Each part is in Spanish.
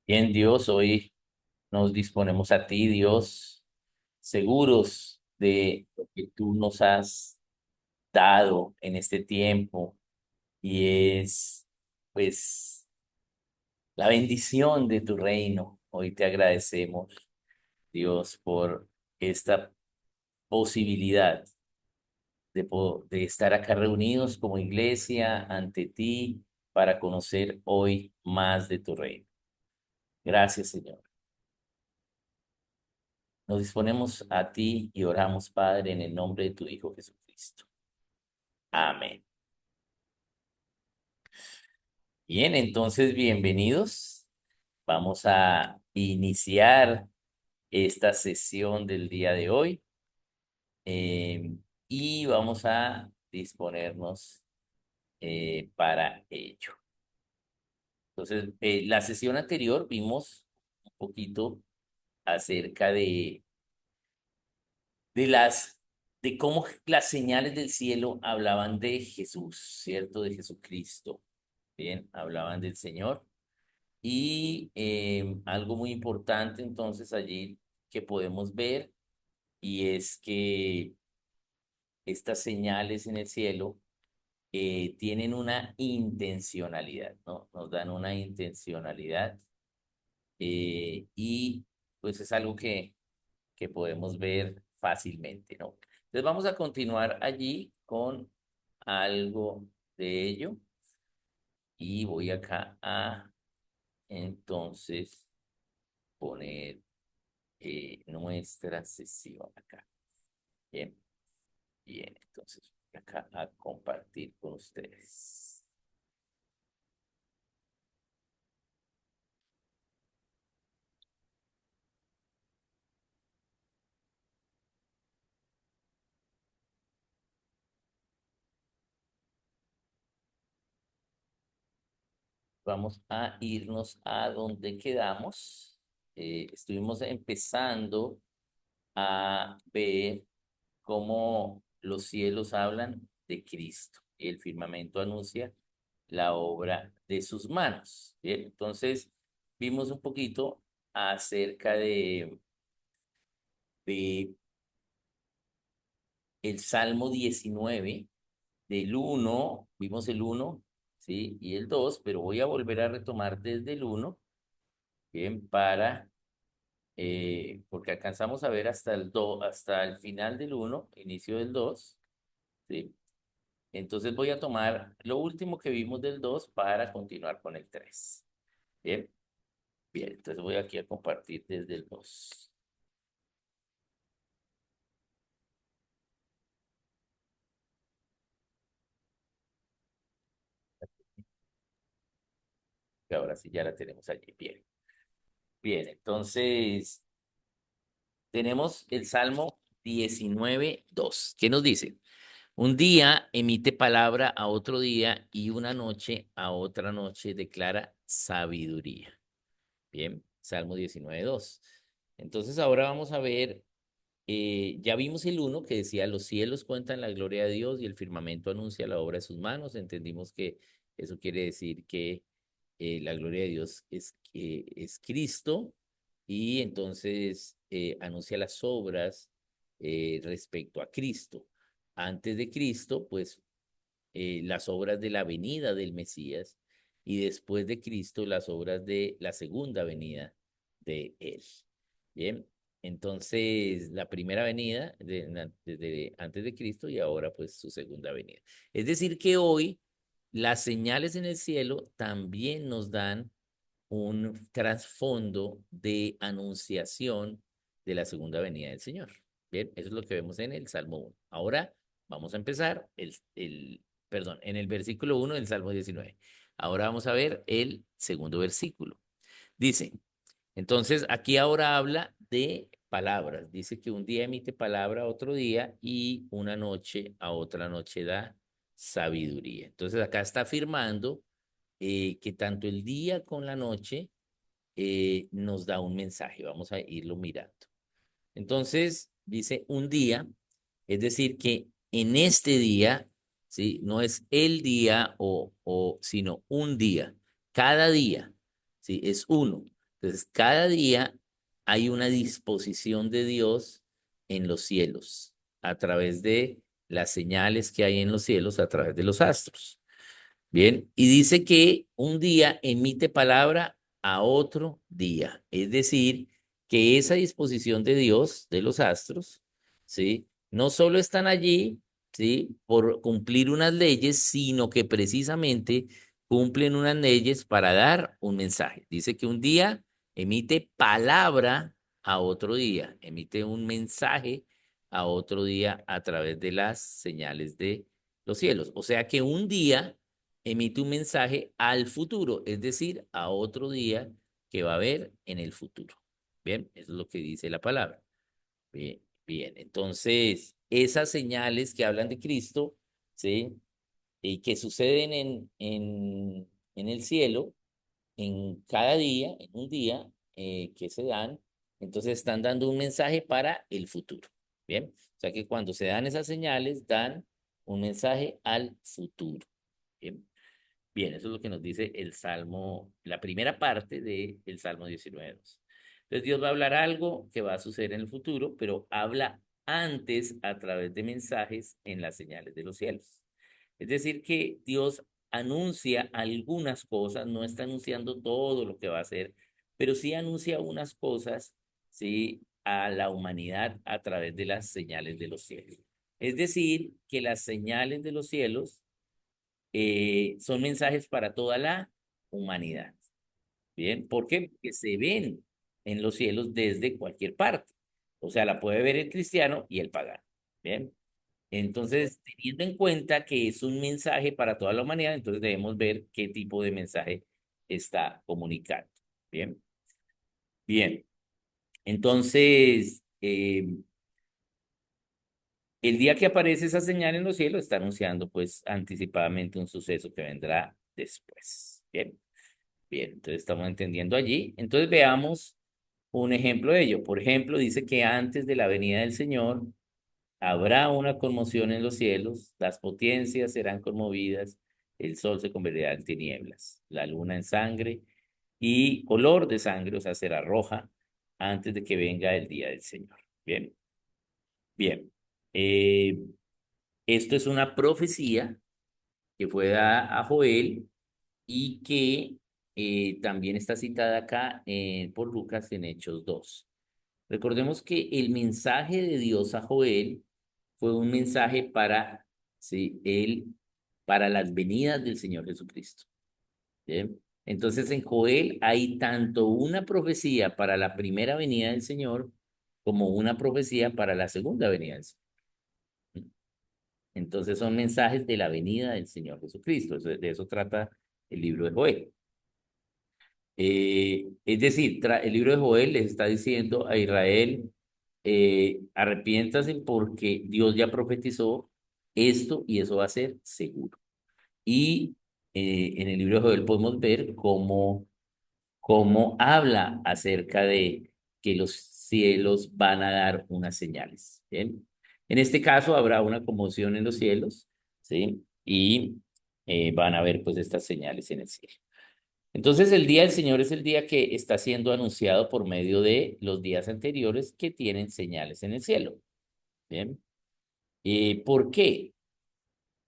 Bien, Dios, hoy nos disponemos a ti, Dios, seguros de lo que tú nos has dado en este tiempo y es, pues, la bendición de tu reino. Hoy te agradecemos, Dios, por esta posibilidad de estar acá reunidos como iglesia ante ti para conocer hoy más de tu reino. Gracias, Señor. Nos disponemos a ti y oramos, Padre, en el nombre de tu Hijo Jesucristo. Amén. Bien, entonces, bienvenidos. Vamos a iniciar esta sesión del día de hoy y vamos a disponernos para ello. Entonces, la sesión anterior vimos un poquito acerca de las, de cómo las señales del cielo hablaban de Jesús, ¿cierto? De Jesucristo. Bien, hablaban del Señor. Y algo muy importante entonces allí que podemos ver y es que estas señales en el cielo tienen una intencionalidad, ¿no? Nos dan una intencionalidad y pues es algo que podemos ver fácilmente, ¿no? Entonces vamos a continuar allí con algo de ello y voy acá a entonces poner nuestra sesión acá. Bien, bien, entonces voy acá a compartir con ustedes. Vamos a irnos a donde quedamos. Estuvimos empezando a ver cómo los cielos hablan de Cristo y el firmamento anuncia la obra de sus manos. Bien, entonces vimos un poquito acerca de el Salmo 19 del uno vimos el uno, ¿sí? Y el 2 pero voy a volver a retomar desde el uno, bien, porque alcanzamos a ver hasta el 2 hasta el final del uno, inicio del dos, ¿sí? Entonces voy a tomar lo último que vimos del 2 para continuar con el tres. Bien, bien, entonces voy aquí a compartir desde el dos. Que ahora sí ya la tenemos allí. Bien, bien, entonces tenemos el Salmo 19:2. ¿Qué nos dice? Un día emite palabra a otro día y una noche a otra noche declara sabiduría. Bien, Salmo 19:2. Entonces ahora vamos a ver, ya vimos el uno que decía, los cielos cuentan la gloria de Dios y el firmamento anuncia la obra de sus manos. Entendimos que eso quiere decir que la gloria de Dios es Cristo y entonces anuncia las obras respecto a Cristo. Antes de Cristo, pues las obras de la venida del Mesías y después de Cristo las obras de la segunda venida de Él. Bien, entonces la primera venida desde antes de Cristo y ahora pues su segunda venida. Es decir, que hoy las señales en el cielo también nos dan un trasfondo de anunciación de la segunda venida del Señor. Bien, eso es lo que vemos en el Salmo 1. Ahora vamos a empezar perdón, en el versículo 1 del Salmo 19. Ahora vamos a ver el segundo versículo. Dice, entonces aquí ahora habla de palabras. Dice que un día emite palabra a otro día y una noche a otra noche da sabiduría. Entonces acá está afirmando que tanto el día con la noche nos da un mensaje. Vamos a irlo mirando. Entonces, dice un día, es decir, que en este día, ¿sí? No es el día sino un día. Cada día, ¿sí? Es uno. Entonces, cada día hay una disposición de Dios en los cielos, a través de las señales que hay en los cielos, a través de los astros. Bien, y dice que un día emite palabra a otro día, es decir, que esa disposición de Dios, de los astros, ¿sí? No solo están allí, ¿sí? Por cumplir unas leyes, sino que precisamente cumplen unas leyes para dar un mensaje. Dice que un día emite palabra a otro día, emite un mensaje a otro día a través de las señales de los cielos. O sea que un día emite un mensaje al futuro, es decir, a otro día que va a haber en el futuro. Bien, eso es lo que dice la palabra. Bien, bien. Entonces, esas señales que hablan de Cristo, ¿sí? Y que suceden en el cielo, en cada día, en un día que se dan, entonces están dando un mensaje para el futuro. Bien, o sea que cuando se dan esas señales, dan un mensaje al futuro. Bien. Bien, eso es lo que nos dice el Salmo, la primera parte del Salmo 19:2. Entonces Dios va a hablar algo que va a suceder en el futuro, pero habla antes a través de mensajes en las señales de los cielos. Es decir, que Dios anuncia algunas cosas, no está anunciando todo lo que va a hacer, pero sí anuncia unas cosas, sí, a la humanidad a través de las señales de los cielos. Es decir, que las señales de los cielos son mensajes para toda la humanidad. Bien, ¿por qué? Porque se ven en los cielos desde cualquier parte. O sea, la puede ver el cristiano y el pagano. Bien, entonces, teniendo en cuenta que es un mensaje para toda la humanidad, entonces debemos ver qué tipo de mensaje está comunicando. Bien, bien. Entonces, el día que aparece esa señal en los cielos está anunciando pues anticipadamente un suceso que vendrá después. Bien. Bien, entonces estamos entendiendo allí. Entonces veamos un ejemplo de ello. Por ejemplo, dice que antes de la venida del Señor habrá una conmoción en los cielos, las potencias serán conmovidas, el sol se convertirá en tinieblas, la luna en sangre y color de sangre, o sea, será roja antes de que venga el día del Señor. Bien, bien. Eh, Esto es una profecía que fue dada a Joel y que también está citada acá por Lucas en Hechos 2. Recordemos que el mensaje de Dios a Joel fue un mensaje para, sí, para las venidas del Señor Jesucristo. ¿Bien? Entonces en Joel hay tanto una profecía para la primera venida del Señor como una profecía para la segunda venida del Señor. Entonces son mensajes de la venida del Señor Jesucristo. De eso trata el libro de Joel. Es decir, el libro de Joel les está diciendo a Israel, arrepiéntase porque Dios ya profetizó esto y eso va a ser seguro. Y en el libro de Joel podemos ver cómo habla acerca de que los cielos van a dar unas señales. ¿Bien? En este caso habrá una conmoción en los cielos, ¿sí? Y van a ver pues estas señales en el cielo. Entonces el día del Señor es el día que está siendo anunciado por medio de los días anteriores que tienen señales en el cielo. Bien. ¿Por qué?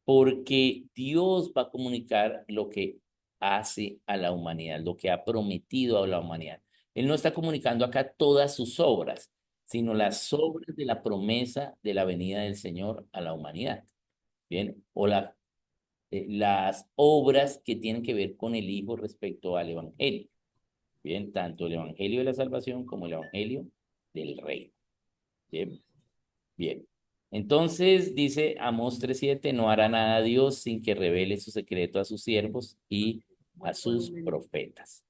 Porque Dios va a comunicar lo que hace a la humanidad, lo que ha prometido a la humanidad. Él no está comunicando acá todas sus obras, sino las obras de la promesa de la venida del Señor a la humanidad. Bien, o las obras que tienen que ver con el Hijo respecto al Evangelio. Bien, tanto el Evangelio de la salvación como el Evangelio del reino. Bien, bien. Entonces dice Amós 3:7, no hará nada a Dios sin que revele su secreto a sus siervos y a sus profetas.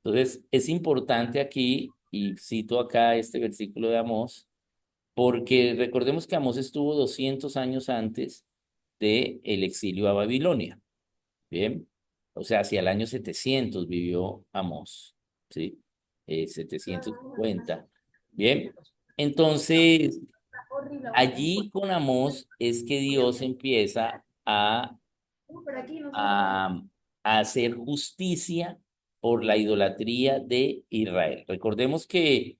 Entonces es importante aquí, y cito acá este versículo de Amós, porque recordemos que Amós estuvo 200 años antes de el exilio a Babilonia. Bien, o sea, hacia el año 700 vivió Amós, ¿sí? 750. Bien, entonces allí con Amós es que Dios empieza a, a hacer justicia por la idolatría de Israel. Recordemos que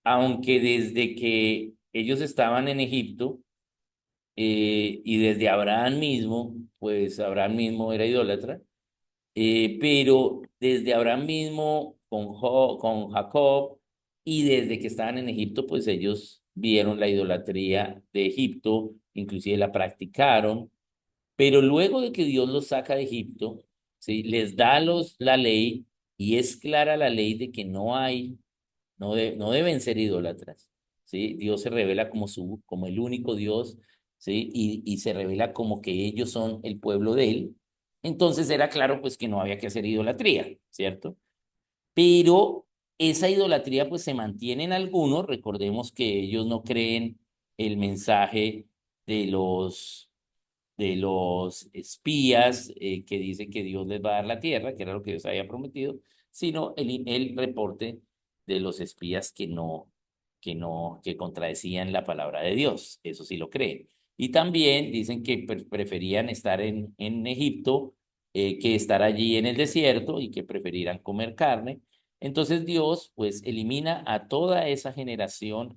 aunque desde que ellos estaban en Egipto, y desde Abraham mismo, pues Abraham mismo era idólatra, pero desde Abraham mismo con Jacob y desde que estaban en Egipto, pues ellos vieron la idolatría de Egipto, inclusive la practicaron, pero luego de que Dios los saca de Egipto, ¿sí? Les da la ley y es clara la ley de que no deben ser idólatras, ¿sí? Dios se revela como el único Dios, ¿sí? Y se revela como que ellos son el pueblo de él. Entonces era claro pues que no había que hacer idolatría, ¿cierto? Pero esa idolatría pues se mantiene en algunos. Recordemos que ellos no creen el mensaje de los espías, que dice que Dios les va a dar la tierra, que era lo que Dios había prometido, sino el reporte de los espías que contradecían la palabra de Dios. Eso sí lo creen. Y también dicen que preferían estar en Egipto, que estar allí en el desierto, y que preferirán comer carne. Entonces Dios pues elimina a toda esa generación.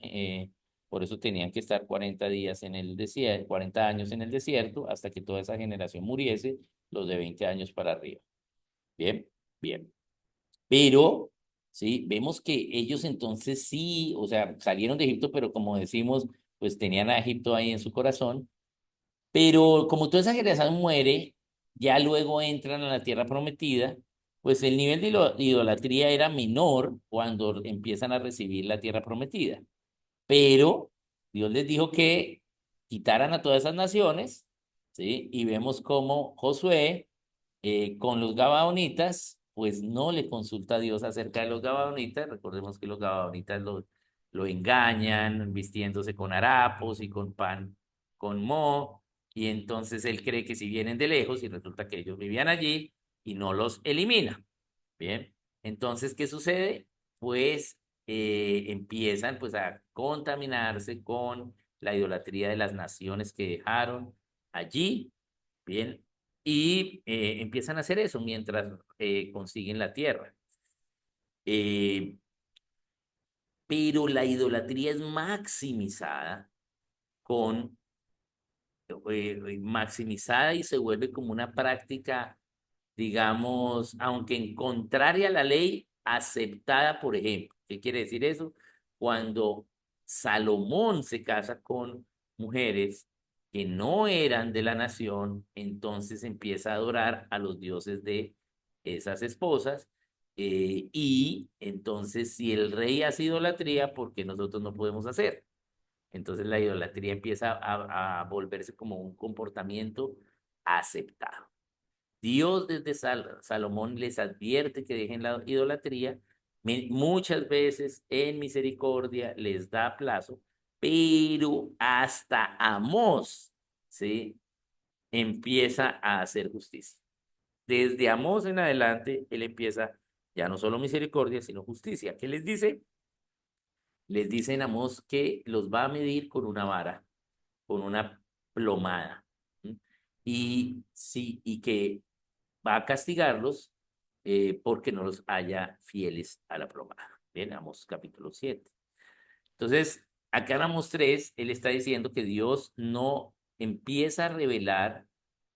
Por eso tenían que estar 40 días en el desierto, 40 años en el desierto, hasta que toda esa generación muriese, los de 20 años para arriba. Bien, bien. Pero, sí, vemos que ellos entonces sí, o sea, salieron de Egipto, pero como decimos, pues tenían a Egipto ahí en su corazón. Pero como toda esa generación muere, ya luego entran a la tierra prometida, pues el nivel de idolatría era menor cuando empiezan a recibir la tierra prometida. Pero Dios les dijo que quitaran a todas esas naciones, ¿sí? Y vemos cómo Josué, con los Gabaonitas, pues no le consulta a Dios acerca de los Gabaonitas. Recordemos que los Gabaonitas lo engañan, vistiéndose con harapos y con pan con moho, y entonces él cree que si vienen de lejos, y resulta que ellos vivían allí, y no los elimina. Bien, entonces, ¿qué sucede? Pues empiezan pues a contaminarse con la idolatría de las naciones que dejaron allí, bien, y empiezan a hacer eso mientras consiguen la tierra. Eh, pero la idolatría es con, maximizada y se vuelve como una práctica, digamos, aunque en contraria a la ley, aceptada, por ejemplo. ¿Qué quiere decir eso? Cuando Salomón se casa con mujeres que no eran de la nación, entonces empieza a adorar a los dioses de esas esposas. Y entonces, si el rey hace idolatría, ¿por qué nosotros no podemos hacer? Entonces la idolatría empieza a volverse como un comportamiento aceptado. Dios desde Salomón les advierte que dejen la idolatría. Muchas veces en misericordia les da plazo, pero hasta Amós, ¿sí? Empieza a hacer justicia. Desde Amós en adelante, él empieza ya no solo misericordia, sino justicia. ¿Qué les dice? Les dice en Amós que los va a medir con una vara, con una plomada. ¿Sí? Y, sí, y que va a castigarlos, porque no los haya fieles a la promesa. Bien, Amós capítulo 7. Entonces, acá en Amós 3, él está diciendo que Dios no empieza a revelar,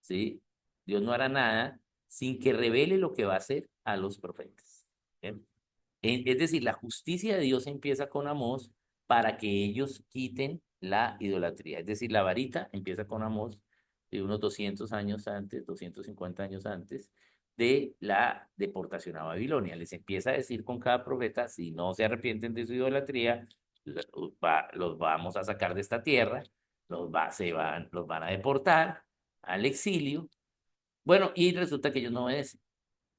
¿sí? Dios no hará nada sin que revele lo que va a hacer a los profetas. ¿Bien? Es decir, la justicia de Dios empieza con Amós para que ellos quiten la idolatría. Es decir, la varita empieza con Amós de unos 200 años antes, 250 años antes de la deportación a Babilonia. Les empieza a decir con cada profeta: si no se arrepienten de su idolatría, los vamos a sacar de esta tierra, los van a deportar al exilio. Bueno, y resulta que ellos no obedecen.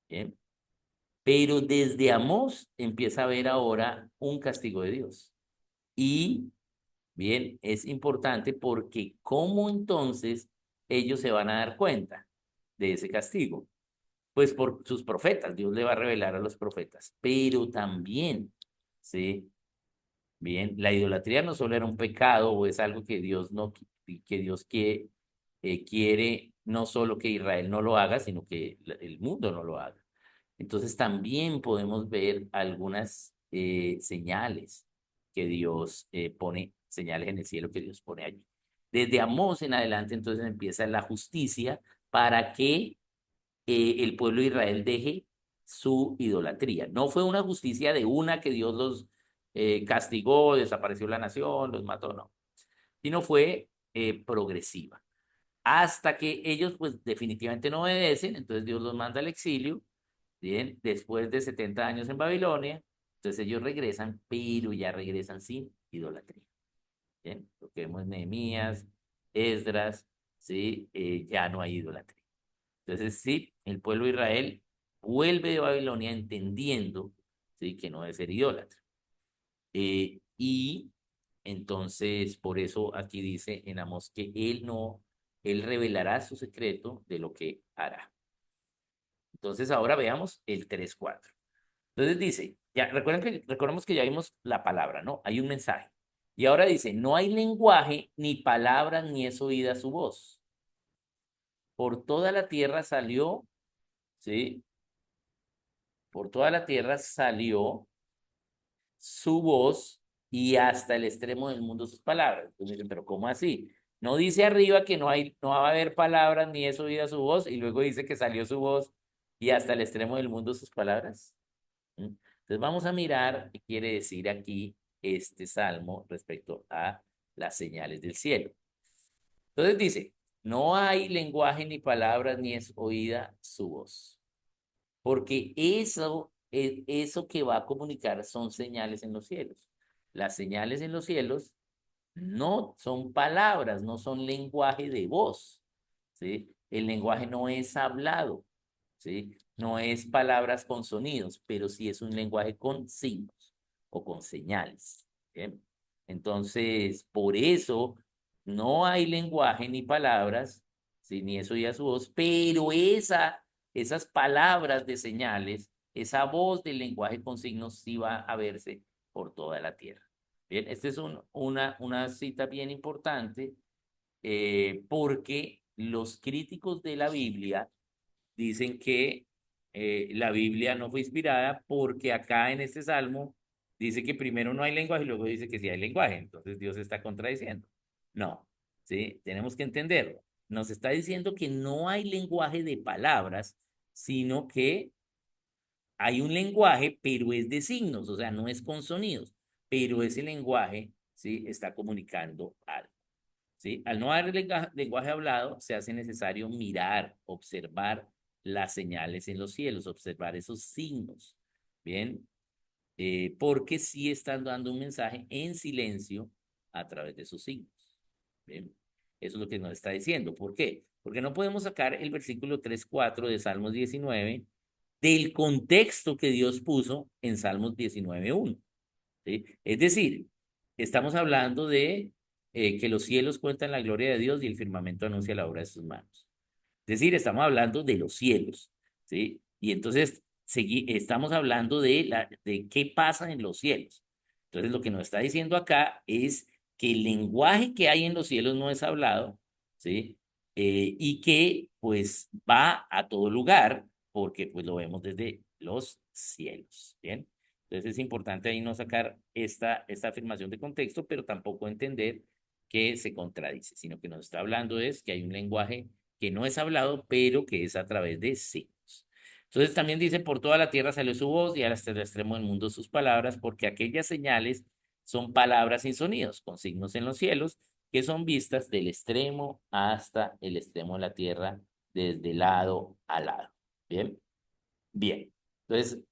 ¿Bien? Pero desde Amós empieza a haber ahora un castigo de Dios. Y bien, es importante porque ¿cómo entonces ellos se van a dar cuenta de ese castigo? Pues por sus profetas. Dios le va a revelar a los profetas. Pero también, ¿sí? Bien, la idolatría no solo era un pecado, o es algo que Dios no, que Dios quiere no solo que Israel no lo haga, sino que el mundo no lo haga. Entonces también podemos ver algunas señales que Dios pone, señales en el cielo que Dios pone allí. Desde Amós en adelante entonces empieza la justicia para que el pueblo de Israel deje su idolatría. No fue una justicia de una que Dios los castigó, desapareció la nación, los mató, no, sino fue progresiva. Hasta que ellos pues definitivamente no obedecen, entonces Dios los manda al exilio. Bien, después de 70 años en Babilonia, entonces ellos regresan, pero ya regresan sin idolatría. Bien, lo que vemos en Nehemías, Esdras, ¿sí? Ya no hay idolatría. Entonces, sí, el pueblo de Israel vuelve de Babilonia entendiendo, ¿sí? Que no debe ser idólatra. Y entonces, por eso aquí dice en Amós que él revelará su secreto de lo que hará. Entonces, ahora veamos el 3:4. Entonces dice, ya, recordemos que ya vimos la palabra, ¿no? Hay un mensaje. Y ahora dice, no hay lenguaje, ni palabra, ni es oída su voz. Por toda la tierra salió, ¿sí? Por toda la tierra salió su voz y hasta el extremo del mundo sus palabras. Entonces dicen, pero ¿cómo así? No dice arriba que no va a haber palabras, ni es oída su voz, y luego dice que salió su voz y hasta el extremo del mundo sus palabras. ¿Mm? Entonces vamos a mirar qué quiere decir aquí este salmo respecto a las señales del cielo. Entonces dice, no hay lenguaje ni palabras ni es oída su voz, porque eso que va a comunicar son señales en los cielos. Las señales en los cielos no son palabras, no son lenguaje de voz, ¿sí? El lenguaje no es hablado, ¿sí? No es palabras con sonidos, pero sí es un lenguaje con signos o con señales. ¿Bien? Entonces, por eso no hay lenguaje ni palabras, ¿sí? Ni eso ya su voz, pero esas palabras de señales, esa voz del lenguaje con signos sí va a verse por toda la tierra. Bien, esta es una cita bien importante porque los críticos de la Biblia dicen que la Biblia no fue inspirada porque acá en este salmo dice que primero no hay lenguaje y luego dice que sí hay lenguaje. Entonces Dios está contradiciendo. No, ¿sí? Tenemos que entenderlo. Nos está diciendo que no hay lenguaje de palabras, sino que hay un lenguaje, pero es de signos, o sea, no es con sonidos, pero ese lenguaje, ¿sí? Está comunicando algo. ¿Sí? Al no haber lenguaje hablado, se hace necesario mirar, observar las señales en los cielos, observar esos signos, ¿bien? Porque sí están dando un mensaje en silencio a través de esos signos, ¿bien? Eso es lo que nos está diciendo. ¿Por qué? Porque no podemos sacar el versículo 3:4 de Salmos 19 del contexto que Dios puso en Salmos 19:1. ¿Sí? Es decir, estamos hablando de que los cielos cuentan la gloria de Dios y el firmamento anuncia la obra de sus manos. Es decir, estamos hablando de los cielos, ¿sí? Y entonces estamos hablando de qué pasa en los cielos. Entonces, lo que nos está diciendo acá es que el lenguaje que hay en los cielos no es hablado, ¿sí? Y que pues va a todo lugar porque pues lo vemos desde los cielos, ¿bien? Entonces es importante ahí no sacar esta afirmación de contexto, pero tampoco entender que se contradice, sino que nos está hablando es que hay un lenguaje que no es hablado, pero que es a través de signos. Entonces también dice, por toda la tierra salió su voz y hasta el extremo del mundo sus palabras, porque aquellas señales son palabras sin sonidos, con signos en los cielos, que son vistas del extremo hasta el extremo de la tierra, desde lado a lado. ¿Bien? Bien. Entonces,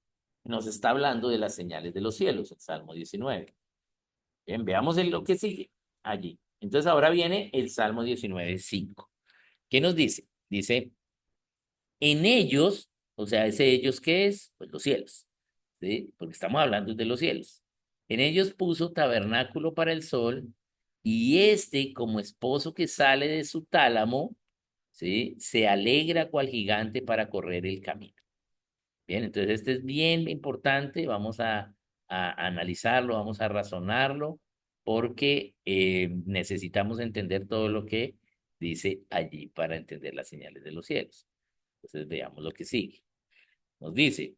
nos está hablando de las señales de los cielos, el Salmo 19. Bien, veamos lo que sigue allí. Entonces, ahora viene el Salmo 19:5. ¿Qué nos dice? Dice, en ellos, o sea, ese ellos, ¿qué es? Pues los cielos, ¿sí? Porque estamos hablando de los cielos. En ellos puso tabernáculo para el sol y este, como esposo que sale de su tálamo, ¿sí? Se alegra cual gigante para correr el camino. Bien, entonces este es bien importante, vamos a analizarlo, vamos a razonarlo, porque necesitamos entender todo lo que dice allí para entender las señales de los cielos. Entonces veamos lo que sigue. nos dice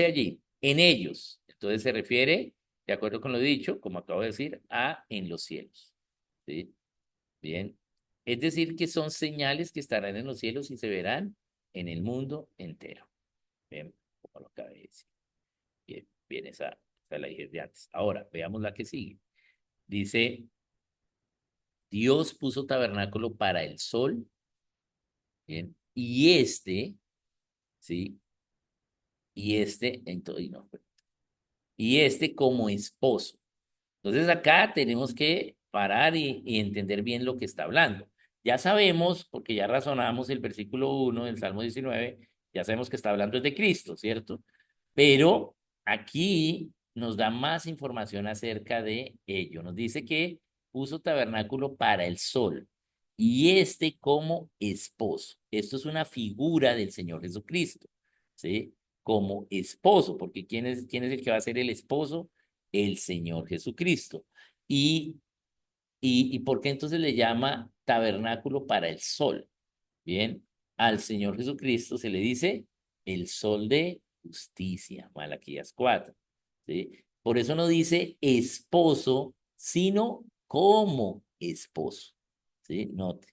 allí, en ellos. Entonces se refiere, de acuerdo con lo dicho, como acabo de decir, a en los cielos. ¿Sí? Bien. Es decir, que son señales que estarán en los cielos y se verán en el mundo entero. Bien, como lo acabé de decir. Bien, bien, esa la dije de antes. Ahora, veamos la que sigue. Dice, Dios puso tabernáculo para el sol, bien, ¿sí? Y este como esposo. Entonces acá tenemos que parar y entender bien lo que está hablando. Ya sabemos, porque ya razonamos el versículo 1 del Salmo 19, ya sabemos que está hablando de Cristo, ¿cierto? Pero aquí nos da más información acerca de ello. Nos dice que puso tabernáculo para el sol y este como esposo. Esto es una figura del Señor Jesucristo, ¿sí? Como esposo, porque ¿quién es el que va a ser el esposo? El Señor Jesucristo. ¿Y, y por qué entonces le llama tabernáculo para el sol? Bien, al Señor Jesucristo se le dice el sol de justicia, Malaquías 4. ¿Sí? Por eso no dice esposo, sino como esposo. ¿Sí? Note,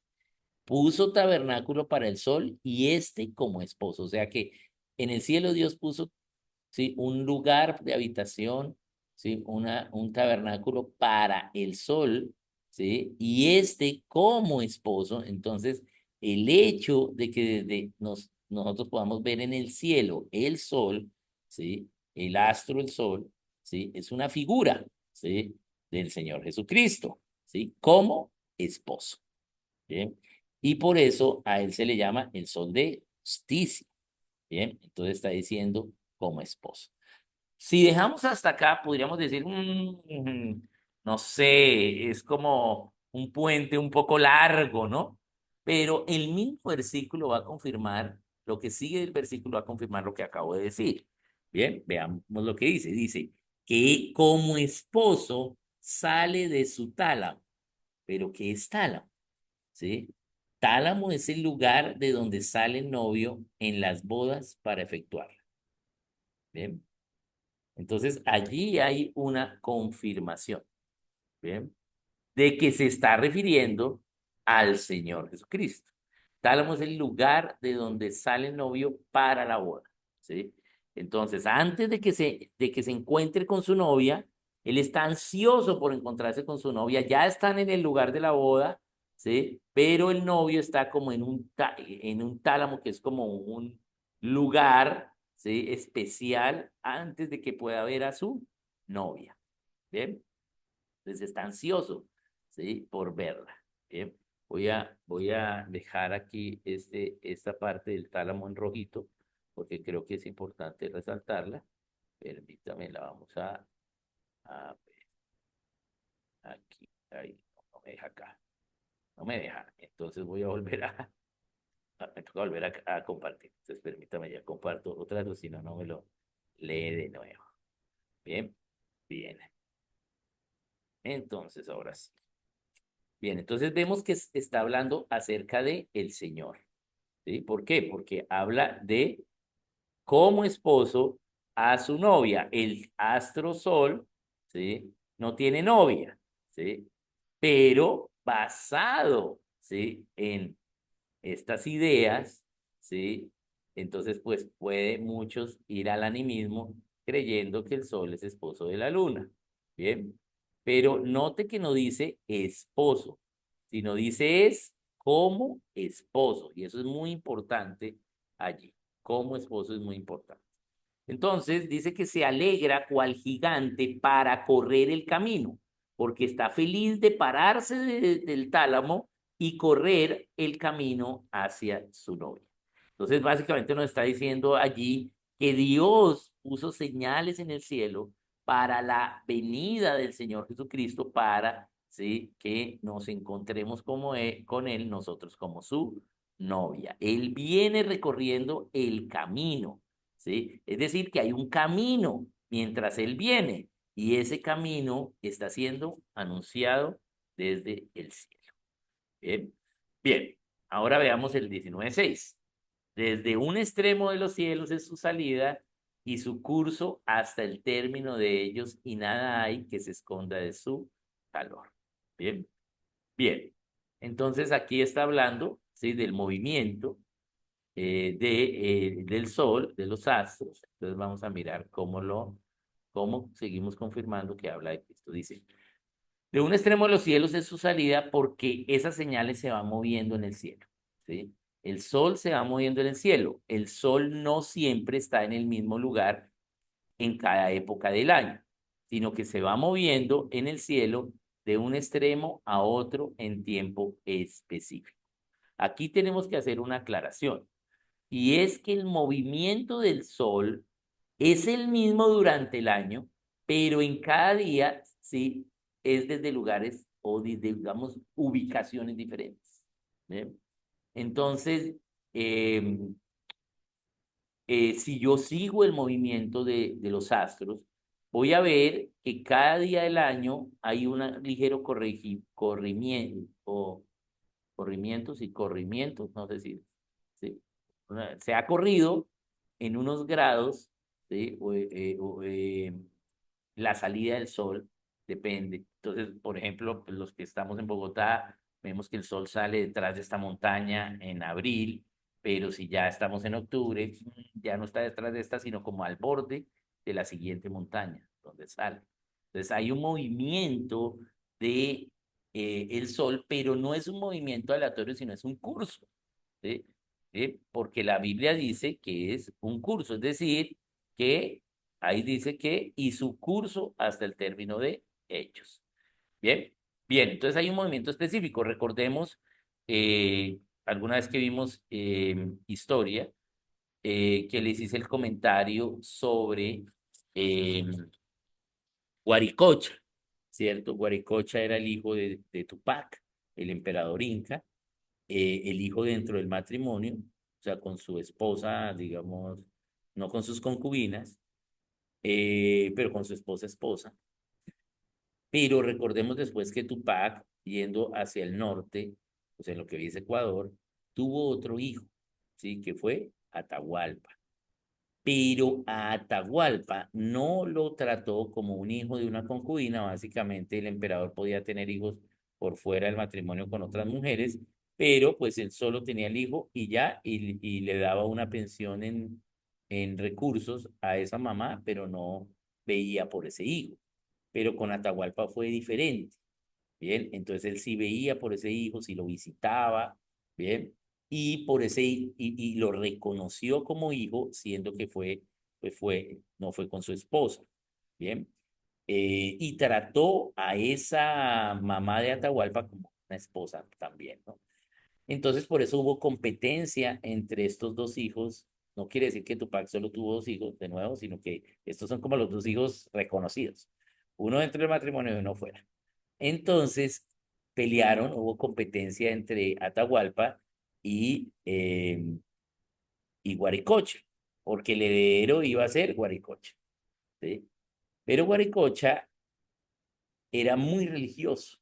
puso tabernáculo para el sol y este como esposo. O sea que en el cielo Dios puso, ¿sí? Un lugar de habitación, ¿sí? Un tabernáculo para el sol, ¿sí? Y este como esposo, entonces el hecho de que nosotros podamos ver en el cielo el sol, ¿sí? El astro, el sol, ¿sí? Es una figura, ¿sí? Del Señor Jesucristo, ¿sí? Como esposo, ¿bien? Y por eso a él se le llama el sol de justicia, ¿bien? Entonces está diciendo como esposo. Si dejamos hasta acá, podríamos decir, no sé, es como un puente un poco largo, ¿no? Pero el mismo versículo va a confirmar, lo que sigue del versículo va a confirmar lo que acabo de decir. Bien, veamos lo que dice. Dice que como esposo sale de su tálamo. ¿Pero qué es tálamo? ¿Sí? Tálamo es el lugar de donde sale el novio en las bodas para efectuarla. Bien. Entonces, allí hay una confirmación, ¿bien? De que se está refiriendo al Señor Jesucristo. Tálamo es el lugar de donde sale el novio para la boda, ¿sí? Entonces, antes de que se encuentre con su novia, él está ansioso por encontrarse con su novia, ya están en el lugar de la boda, ¿sí? Pero el novio está como en un tálamo que es como un lugar, ¿sí? Especial antes de que pueda ver a su novia, ¿bien? Entonces está ansioso, ¿sí? Por verla. Bien, voy a dejar aquí esta parte del tálamo en rojito, porque creo que es importante resaltarla. Permítame, la vamos a ver aquí. Ahí, no me deja acá. No me deja. Entonces voy a volver me toca volver a compartir. Entonces permítame, ya comparto otra vez, si no, no me lo lee de nuevo. Bien, bien. Entonces, ahora sí. Bien, entonces vemos que está hablando acerca de el Señor, ¿sí? ¿Por qué? Porque habla de como esposo a su novia. El astro sol, ¿sí? No tiene novia, ¿sí? Pero basado, ¿sí? En estas ideas, ¿sí? Entonces, pues puede muchos ir al animismo creyendo que el sol es esposo de la luna, ¿bien? Pero note que no dice esposo, sino dice es como esposo, y eso es muy importante allí. Como esposo es muy importante. Entonces dice que se alegra cual gigante para correr el camino, porque está feliz de pararse del tálamo y correr el camino hacia su novia. Entonces básicamente nos está diciendo allí que Dios puso señales en el cielo para la venida del Señor Jesucristo, para, ¿sí? Que nos encontremos con Él, nosotros como su novia. Él viene recorriendo el camino. ¿Sí? Es decir, que hay un camino mientras Él viene y ese camino está siendo anunciado desde el cielo. Bien, bien. Ahora veamos el 19:6. desde un extremo de los cielos es su salida y su curso hasta el término de ellos, y nada hay que se esconda de su calor. Bien, bien. Entonces aquí está hablando, ¿sí? Del movimiento del Sol, de los astros. Entonces vamos a mirar cómo seguimos confirmando que habla de Cristo. Dice, de un extremo de los cielos es su salida porque esas señales se van moviendo en el cielo, ¿sí? El sol se va moviendo en el cielo. El sol no siempre está en el mismo lugar en cada época del año, sino que se va moviendo en el cielo de un extremo a otro en tiempo específico. Aquí tenemos que hacer una aclaración, y es que el movimiento del sol es el mismo durante el año, pero en cada día, sí, es desde lugares o desde, digamos, ubicaciones diferentes. ¿Bien? Entonces, eh, si yo sigo el movimiento de los astros, voy a ver que cada día del año hay un ligero corrimientos y corrimientos, no sé si, ¿sí? Se ha corrido en unos grados, ¿sí? La salida del sol depende. Entonces, por ejemplo, pues, los que estamos en Bogotá, vemos que el sol sale detrás de esta montaña en abril, pero si ya estamos en octubre, ya no está detrás de esta, sino como al borde de la siguiente montaña, donde sale. Entonces, hay un movimiento de el sol, pero no es un movimiento aleatorio, sino es un curso, ¿sí? ¿Sí? Porque la Biblia dice que es un curso, es decir, que ahí dice que y su curso hasta el término de hechos. Bien, bien, entonces hay un movimiento específico. Recordemos alguna vez que vimos historia, que les hice el comentario sobre eh, Guaricocha, ¿cierto? Guaricocha era el hijo de Tupac, el emperador inca, el hijo dentro del matrimonio, o sea, con su esposa, digamos, no con sus concubinas, pero con su esposa. Pero recordemos después que Tupac, yendo hacia el norte, o sea, en lo que hoy es Ecuador, tuvo otro hijo, ¿sí? Que fue Atahualpa. Pero a Atahualpa no lo trató como un hijo de una concubina. Básicamente el emperador podía tener hijos por fuera del matrimonio con otras mujeres, pero pues él solo tenía el hijo y ya, y le daba una pensión en recursos a esa mamá, pero no veía por ese hijo. Pero con Atahualpa fue diferente. Bien, entonces él sí veía por ese hijo, sí lo visitaba, bien, y por ese y lo reconoció como hijo, siendo que no fue con su esposa, bien, y trató a esa mamá de Atahualpa como una esposa también, ¿no? Entonces por eso hubo competencia entre estos dos hijos. No quiere decir que Tupac solo tuvo dos hijos de nuevo, sino que estos son como los dos hijos reconocidos, uno dentro del matrimonio y uno fuera. Entonces pelearon, hubo competencia entre Atahualpa y Guaricocha, porque el heredero iba a ser Guaricocha, ¿sí? Pero Guaricocha era muy religioso.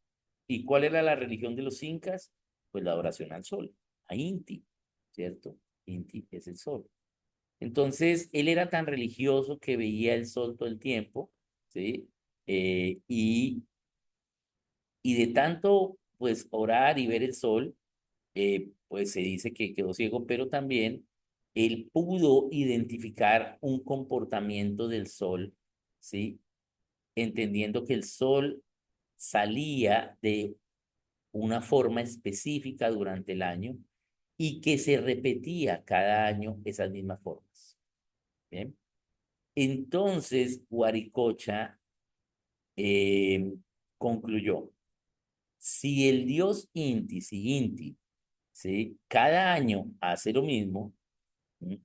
¿Y cuál era la religión de los incas? Pues la adoración al sol, a Inti, ¿cierto? Inti es el sol. Entonces, él era tan religioso que veía el sol todo el tiempo, ¿sí? Eh, y Y de tanto, pues, orar y ver el sol, pues se dice que quedó ciego, pero también él pudo identificar un comportamiento del sol, ¿sí? Entendiendo que el sol salía de una forma específica durante el año y que se repetía cada año esas mismas formas. ¿Bien? Entonces, Guaricocha concluyó. Si el dios Inti, si Inti, ¿sí? Cada año hace lo mismo, ¿sí?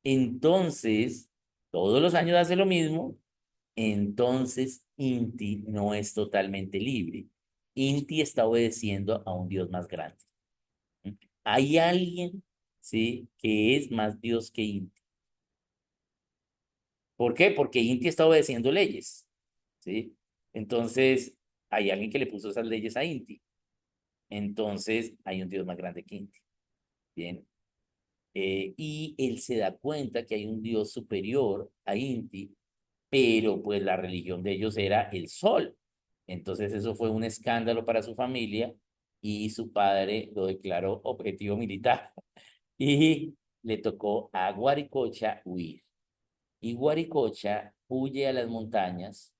Entonces, todos los años hace lo mismo, entonces Inti no es totalmente libre. Inti está obedeciendo a un dios más grande. ¿Sí? Hay alguien, ¿sí? Que es más dios que Inti. ¿Por qué? Porque Inti está obedeciendo leyes, ¿sí? Entonces, hay alguien que le puso esas leyes a Inti. Entonces, hay un dios más grande que Inti. Bien. Y él se da cuenta que hay un dios superior a Inti, pero pues la religión de ellos era el sol. Entonces eso fue un escándalo para su familia y su padre lo declaró objetivo militar y le tocó a Guaricocha huir. Y Guaricocha huye a las montañas,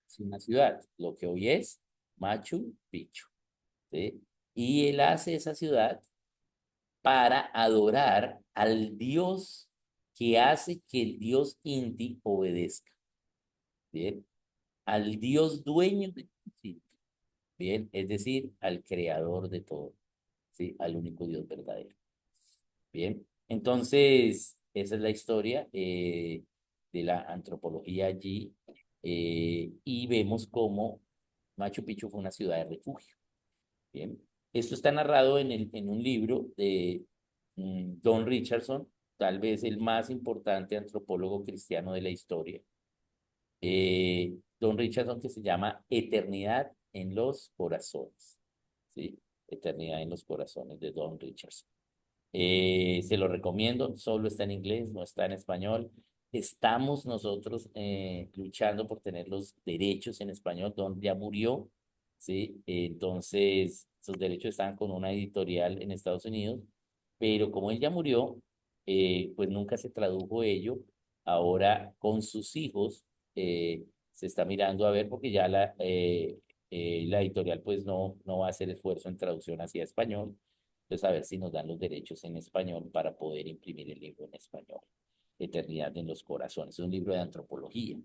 es una ciudad, lo que hoy es Machu Picchu, ¿sí? Y él hace esa ciudad para adorar al dios que hace que el dios Inti obedezca, ¿bien? Al dios dueño de Inti, ¿bien? Es decir, al creador de todo, ¿sí? Al único dios verdadero, ¿bien? Entonces, esa es la historia de la antropología allí, y vemos cómo Machu Picchu fue una ciudad de refugio. Bien, esto está narrado en un libro de Don Richardson, tal vez el más importante antropólogo cristiano de la historia. Don Richardson, que se llama Eternidad en los Corazones. ¿Sí? Eternidad en los Corazones de Don Richardson. Se lo recomiendo, solo está en inglés, no está en español. Estamos nosotros luchando por tener los derechos en español. Don ya murió, ¿sí? Entonces, sus derechos están con una editorial en Estados Unidos, pero como él ya murió, pues nunca se tradujo ello. Ahora con sus hijos se está mirando a ver porque ya la editorial pues no va a hacer esfuerzo en traducción hacia español. Entonces, a ver si nos dan los derechos en español para poder imprimir el libro en español. Eternidad en los Corazones. Es un libro de antropología.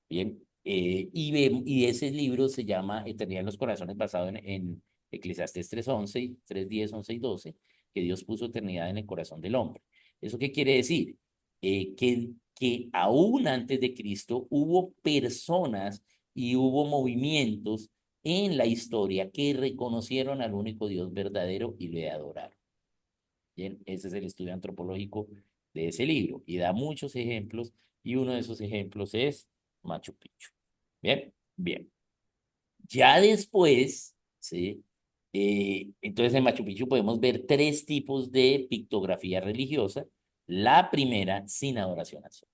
Bien. Y ese libro se llama Eternidad en los Corazones, basado en Eclesiastés 3:11, 3:10, 11 y 12, que Dios puso eternidad en el corazón del hombre. ¿Eso qué quiere decir? Que aún antes de Cristo hubo personas y hubo movimientos en la historia que reconocieron al único Dios verdadero y le adoraron. Bien, ese es el estudio antropológico de ese libro y da muchos ejemplos y uno de esos ejemplos es Machu Picchu. Bien, bien. Ya después, ¿sí? Entonces en Machu Picchu podemos ver tres tipos de pictografía religiosa. La primera, sin adoración al sol.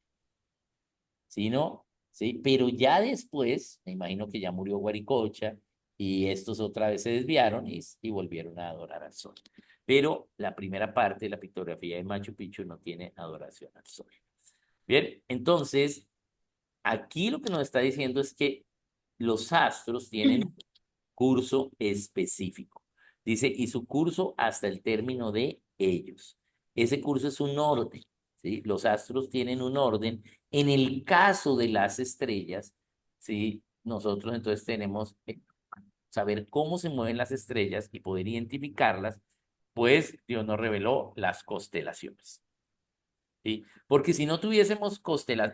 ¿Sí, no? Sí, pero ya después, me imagino que ya murió Guaricocha y estos otra vez se desviaron y volvieron a adorar al sol. Pero la primera parte de la pictografía de Machu Picchu no tiene adoración al sol. Bien, entonces, aquí lo que nos está diciendo es que los astros tienen un curso específico. Dice, y su curso hasta el término de ellos. Ese curso es un orden, ¿sí? Los astros tienen un orden. En el caso de las estrellas, ¿sí? Nosotros entonces tenemos que saber cómo se mueven las estrellas y poder identificarlas, pues Dios nos reveló las constelaciones. ¿Sí? Porque si no tuviésemos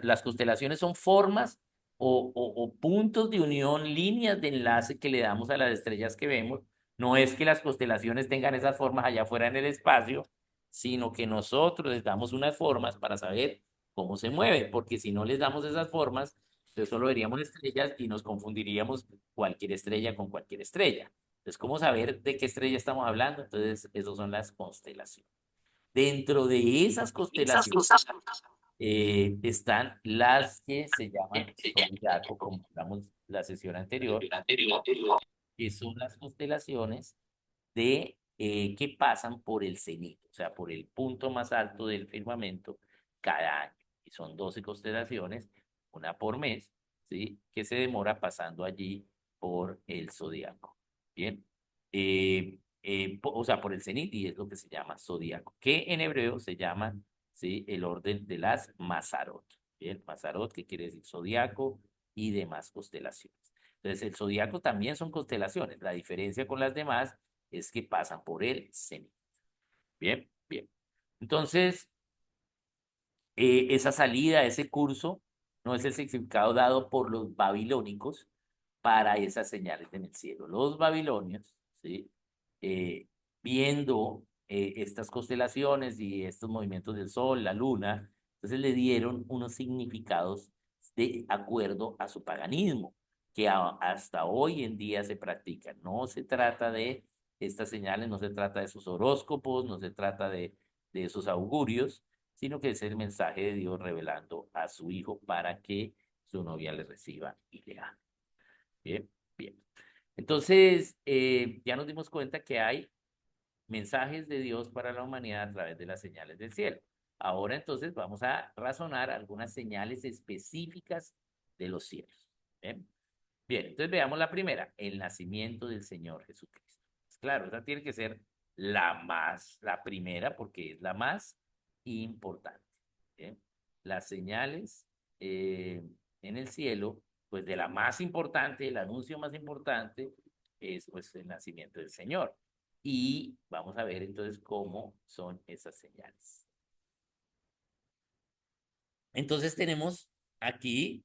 las constelaciones son formas o puntos de unión, líneas de enlace que le damos a las estrellas que vemos. No es que las constelaciones tengan esas formas allá afuera en el espacio, sino que nosotros les damos unas formas para saber cómo se mueven, porque si no les damos esas formas, entonces solo veríamos estrellas y nos confundiríamos cualquier estrella con cualquier estrella. Entonces, ¿cómo saber de qué estrella estamos hablando? Entonces, esas son las constelaciones. Dentro de esas constelaciones están las que se llaman zodiaco, como hablamos la sesión anterior, que son las constelaciones que pasan por el cenit, o sea, por el punto más alto del firmamento cada año. Y son 12 constelaciones, una por mes, ¿sí? Que se demora pasando allí por el zodiaco. Bien. O sea, por el cenit y es lo que se llama zodiaco, que en hebreo se llama, ¿sí? El orden de las Mazarot. Bien, Mazarot, que quiere decir zodiaco y demás constelaciones. Entonces, el zodiaco también son constelaciones. La diferencia con las demás es que pasan por el cenit. Bien, bien. Entonces, esa salida, ese curso, no es el significado dado por los babilónicos para esas señales en el cielo. Los babilonios, ¿sí? Eh, Viendo estas constelaciones y estos movimientos del sol, la luna, entonces le dieron unos significados de acuerdo a su paganismo, que hasta hoy en día se practican. No se trata de estas señales, no se trata de sus horóscopos, no se trata de esos augurios, sino que es el mensaje de Dios revelando a su hijo para que su novia le reciba y le ame. Bien, bien. Entonces, ya nos dimos cuenta que hay mensajes de Dios para la humanidad a través de las señales del cielo. Ahora entonces vamos a razonar algunas señales específicas de los cielos. Bien, bien, entonces veamos la primera, el nacimiento del Señor Jesucristo. Pues claro, esa tiene que ser la primera, porque es la más importante. Bien, las señales eh, en el cielo, pues de la más importante, el anuncio más importante es pues el nacimiento del Señor. Y vamos a ver entonces cómo son esas señales. Entonces tenemos aquí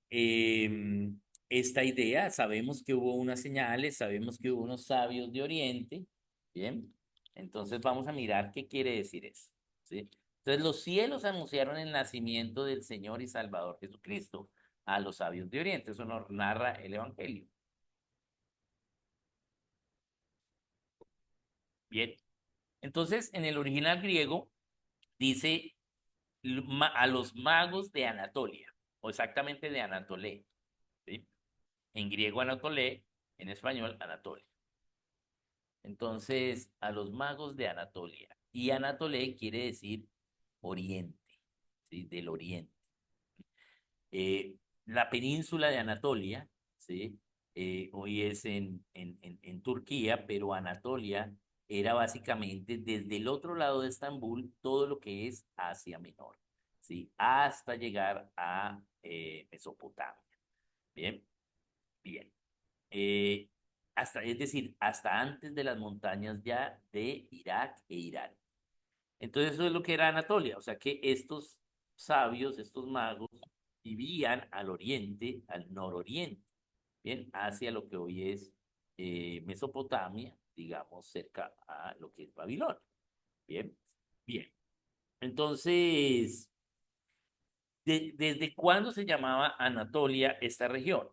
esta idea, sabemos que hubo unas señales, sabemos que hubo unos sabios de Oriente, ¿bien? Entonces vamos a mirar qué quiere decir eso, ¿sí? Entonces los cielos anunciaron el nacimiento del Señor y Salvador Jesucristo a los sabios de Oriente, eso nos narra el Evangelio. Bien, entonces en el original griego dice a los magos de Anatolia, o exactamente de Anatolé, ¿sí? En griego Anatolé, en español Anatolia. Entonces, a los magos de Anatolia. Y Anatolé quiere decir oriente, ¿sí? Del oriente. La península de Anatolia, ¿sí? Hoy es en Turquía, pero Anatolia era básicamente desde el otro lado de Estambul todo lo que es Asia Menor, ¿sí? Hasta llegar a Mesopotamia. Bien, bien. Eh, es decir, hasta antes de las montañas ya de Irak e Irán. Entonces eso es lo que era Anatolia, o sea que estos sabios, estos magos, vivían al oriente, al nororiente, bien, hacia lo que hoy es Mesopotamia, digamos, cerca a lo que es Babilonia. Bien, bien. Entonces, ¿desde cuándo se llamaba Anatolia esta región?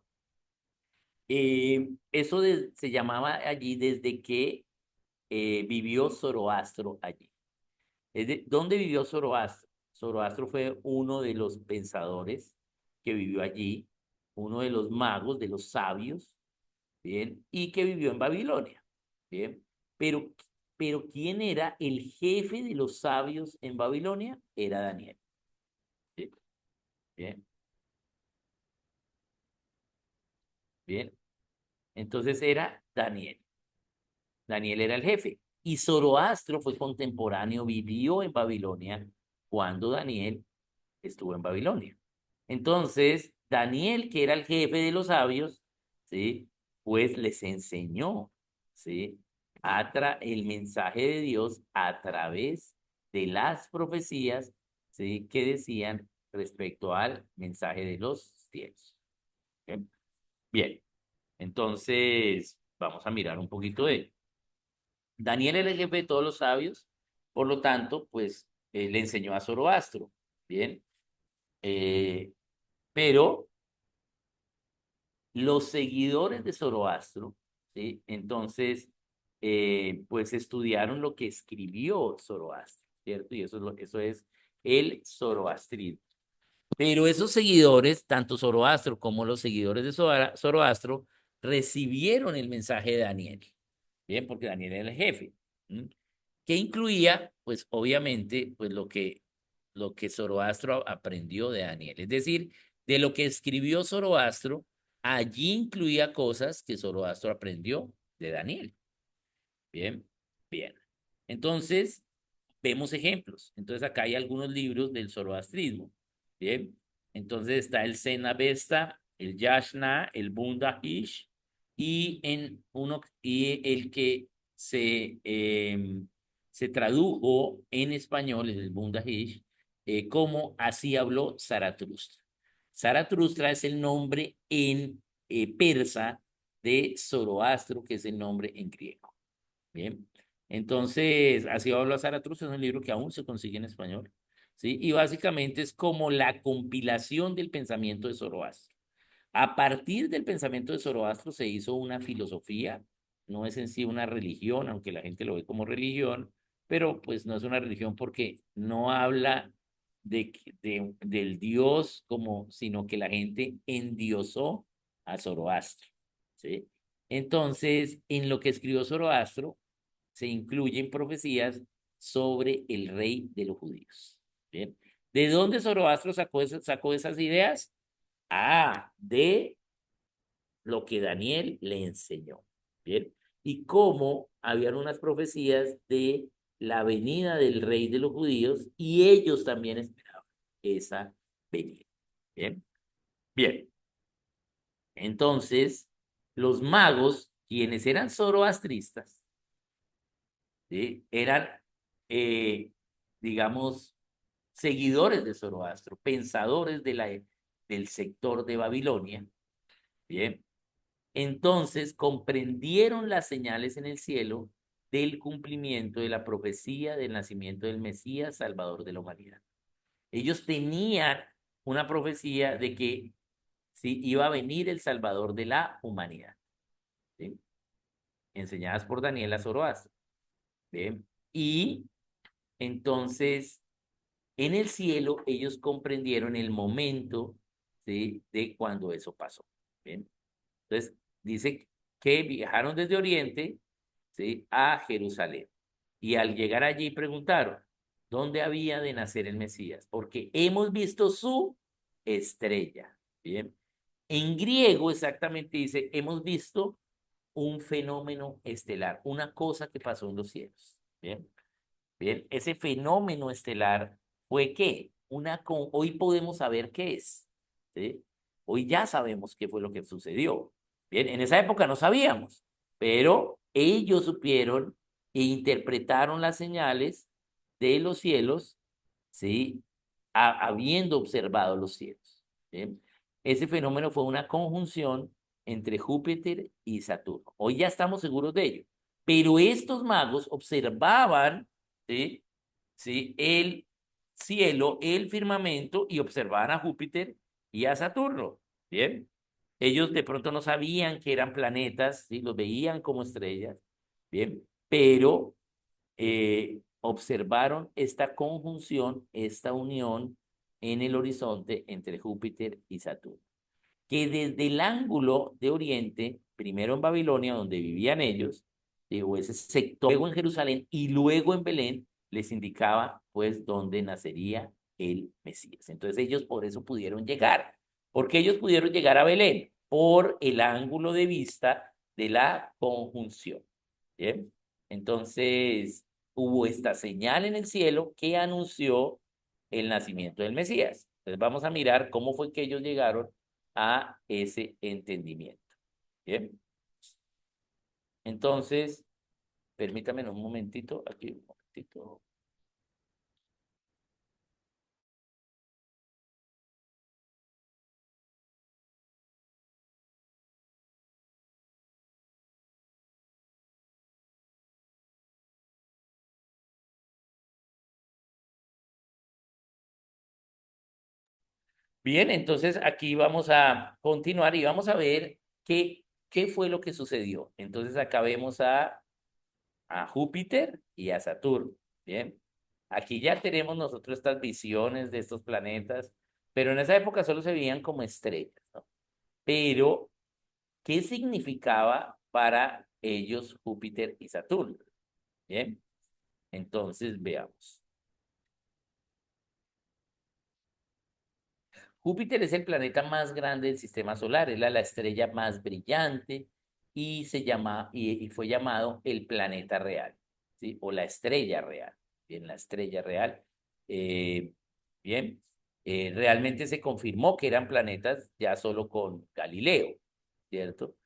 Se llamaba allí desde que vivió Zoroastro allí. ¿Dónde vivió Zoroastro? Zoroastro fue uno de los pensadores que vivió allí, uno de los magos, de los sabios, ¿bien? Y que vivió en Babilonia, ¿bien? Pero, pero ¿quién era el jefe de los sabios en Babilonia? Era Daniel, ¿sí? Bien, bien. Entonces era Daniel. Daniel era el jefe. Y Zoroastro fue contemporáneo, vivió en Babilonia cuando Daniel estuvo en Babilonia. Entonces, Daniel, que era el jefe de los sabios, ¿sí? Pues les enseñó, ¿sí? El mensaje de Dios a través de las profecías, ¿sí? Que decían respecto al mensaje de los cielos. ¿Ok? Bien, entonces vamos a mirar un poquito de Daniel era el jefe de todos los sabios, por lo tanto, pues le enseñó a Zoroastro, ¿bien? Eh, pero los seguidores de Zoroastro, ¿sí? Entonces, pues estudiaron lo que escribió Zoroastro, ¿cierto? Y eso es el zoroastrismo. Pero esos seguidores, tanto Zoroastro como los seguidores de Zoroastro, recibieron el mensaje de Daniel, ¿bien? Porque Daniel era el jefe, ¿m? Que incluía, pues obviamente, pues lo que Zoroastro aprendió de Daniel. Es decir, de lo que escribió Zoroastro, allí incluía cosas que Zoroastro aprendió de Daniel. Bien, bien. Entonces, vemos ejemplos. Entonces, acá hay algunos libros del zoroastrismo. Bien. Entonces, está el Zenavesta, el Yashna, el Bunda Ish, y el que se tradujo en español, el Bunda Ish, como Así habló Zaratustra. Zaratustra es el nombre en persa de Zoroastro, que es el nombre en griego. Bien. Entonces, Así habla Zaratustra es un libro que aún se consigue en español, ¿sí? Y básicamente es como la compilación del pensamiento de Zoroastro. A partir del pensamiento de Zoroastro se hizo una filosofía, no es en sí una religión, aunque la gente lo ve como religión, pero pues no es una religión porque no habla del Dios como, sino que la gente endiosó a Zoroastro, ¿sí? Entonces, en lo que escribió Zoroastro, se incluyen profecías sobre el rey de los judíos. ¿Bien? ¿De dónde Zoroastro sacó esas ideas? Ah, de lo que Daniel le enseñó. Bien. Y cómo habían unas profecías de la venida del rey de los judíos y ellos también esperaban esa venida. Bien. Bien. Entonces, los magos, quienes eran zoroastristas, ¿sí? Eran, eh, digamos, seguidores de Zoroastro, pensadores del sector de Babilonia. Bien. Entonces comprendieron las señales en el cielo del cumplimiento de la profecía del nacimiento del Mesías, Salvador de la humanidad. Ellos tenían una profecía de que sí iba a venir el Salvador de la humanidad, ¿sí? Enseñadas por Daniel a Zoroastro. ¿Bien? Y entonces en el cielo ellos comprendieron el momento, ¿sí? De cuando eso pasó. ¿Bien? Entonces, dice que viajaron desde Oriente, ¿sí? A Jerusalén. Y al llegar allí preguntaron, ¿dónde había de nacer el Mesías? Porque hemos visto su estrella. Bien. En griego exactamente dice, hemos visto un fenómeno estelar, una cosa que pasó en los cielos. Bien. Bien, ese fenómeno estelar fue ¿qué? Hoy podemos saber qué es, ¿sí? Hoy ya sabemos qué fue lo que sucedió. Bien, en esa época no sabíamos, pero ellos supieron e interpretaron las señales de los cielos, ¿sí? Habiendo observado los cielos. Bien, ese fenómeno fue una conjunción entre Júpiter y Saturno. Hoy ya estamos seguros de ello, pero estos magos observaban, ¿sí? ¿Sí? El cielo, el firmamento y observaban a Júpiter y a Saturno. Bien. Ellos de pronto no sabían que eran planetas, ¿sí? Los veían como estrellas. Bien. Pero observaron esta conjunción, esta unión en el horizonte entre Júpiter y Saturno, que desde el ángulo de Oriente, primero en Babilonia, donde vivían ellos, o ese sector, luego en Jerusalén y luego en Belén, les indicaba pues dónde nacería el Mesías. Entonces ellos por eso pudieron llegar. ¿Por qué ellos pudieron llegar a Belén? Por el ángulo de vista de la conjunción. ¿Bien? Entonces hubo esta señal en el cielo que anunció el nacimiento del Mesías. Entonces vamos a mirar cómo fue que ellos llegaron a ese entendimiento. Bien. Entonces, permítame un momentito, aquí un momentito. Bien, entonces aquí vamos a continuar y vamos a ver qué fue lo que sucedió. Entonces acá vemos a Júpiter y a Saturno. Bien, aquí ya tenemos nosotros estas visiones de estos planetas, pero en esa época solo se veían como estrellas, ¿no? Pero, ¿qué significaba para ellos Júpiter y Saturno? Bien, entonces veamos. Júpiter es el planeta más grande del sistema solar, es la estrella más brillante y fue llamado el planeta real, ¿sí? O la estrella real. Bien, la estrella real. Eh, bien, realmente se confirmó que eran planetas ya solo con Galileo, ¿cierto?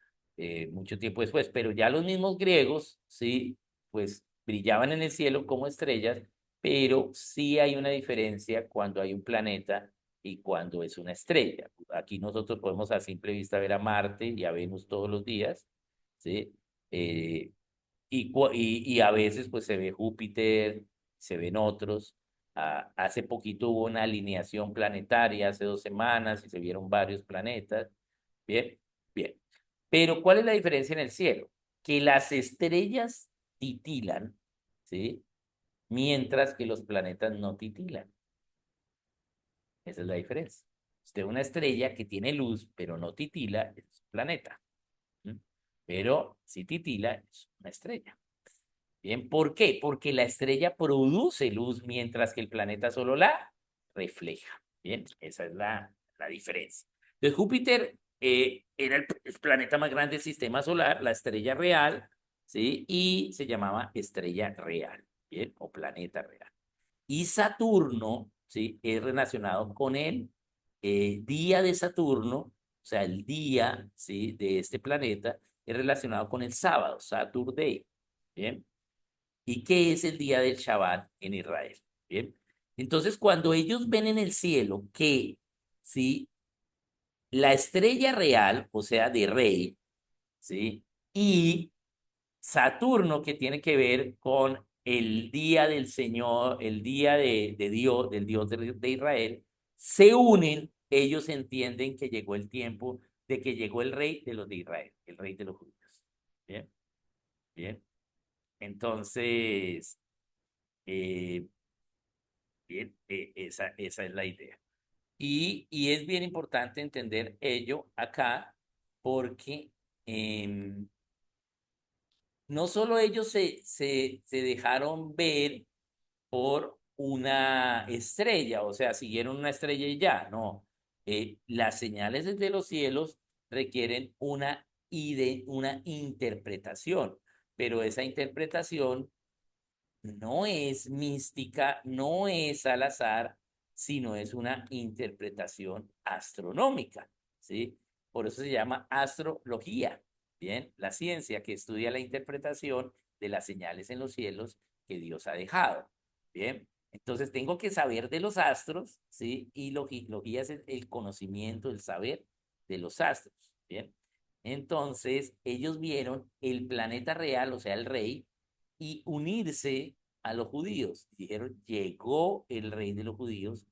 Mucho tiempo después, pero ya los mismos griegos, sí, pues brillaban en el cielo como estrellas, pero sí hay una diferencia cuando hay un planeta y cuando es una estrella. Aquí nosotros podemos a simple vista ver a Marte y a Venus todos los días, ¿sí? Eh, y a veces pues se ve Júpiter, se ven otros. Hace poquito hubo una alineación planetaria, hace 2 semanas, y se vieron varios planetas. Bien, bien. Pero ¿cuál es la diferencia en el cielo? Que las estrellas titilan, ¿sí? mientras que los planetas no titilan. Esa es la diferencia. Usted una estrella que tiene luz, pero no titila, es un planeta. ¿Mm? Pero si titila, es una estrella. Bien, ¿por qué? Porque la estrella produce luz mientras que el planeta solo la refleja. Bien, esa es la diferencia. Entonces, Júpiter era el planeta más grande del sistema solar, la estrella real, ¿sí? Y se llamaba estrella real, ¿bien? O planeta real. Y Saturno, ¿sí? Es relacionado con el día de Saturno, o sea, el día, ¿sí? De este planeta es relacionado con el sábado, Saturday, ¿bien? ¿Y qué es el día del Shabbat en Israel? Bien. Entonces, cuando ellos ven en el cielo que, ¿sí? La estrella real, o sea, de rey, ¿sí? Y Saturno, que tiene que ver con el día del Señor, el día de Dios, del Dios de Israel, se unen, ellos entienden que llegó el tiempo de que llegó el rey de los de Israel, el rey de los judíos. Bien, bien. Entonces, eh, bien, esa es la idea. Y es bien importante entender ello acá porque no solo ellos se dejaron ver por una estrella, o sea, siguieron una estrella y ya, no. Las señales desde los cielos requieren una interpretación, pero esa interpretación no es mística, no es al azar, sino es una interpretación astronómica, ¿sí? Por eso se llama astrología, ¿bien? La ciencia que estudia la interpretación de las señales en los cielos que Dios ha dejado, ¿bien? Entonces tengo que saber de los astros, ¿sí? Y logía es el conocimiento, el saber de los astros, ¿bien? Entonces ellos vieron el planeta real, o sea, el rey, y unirse a los judíos. Dijeron, llegó el rey de los judíos,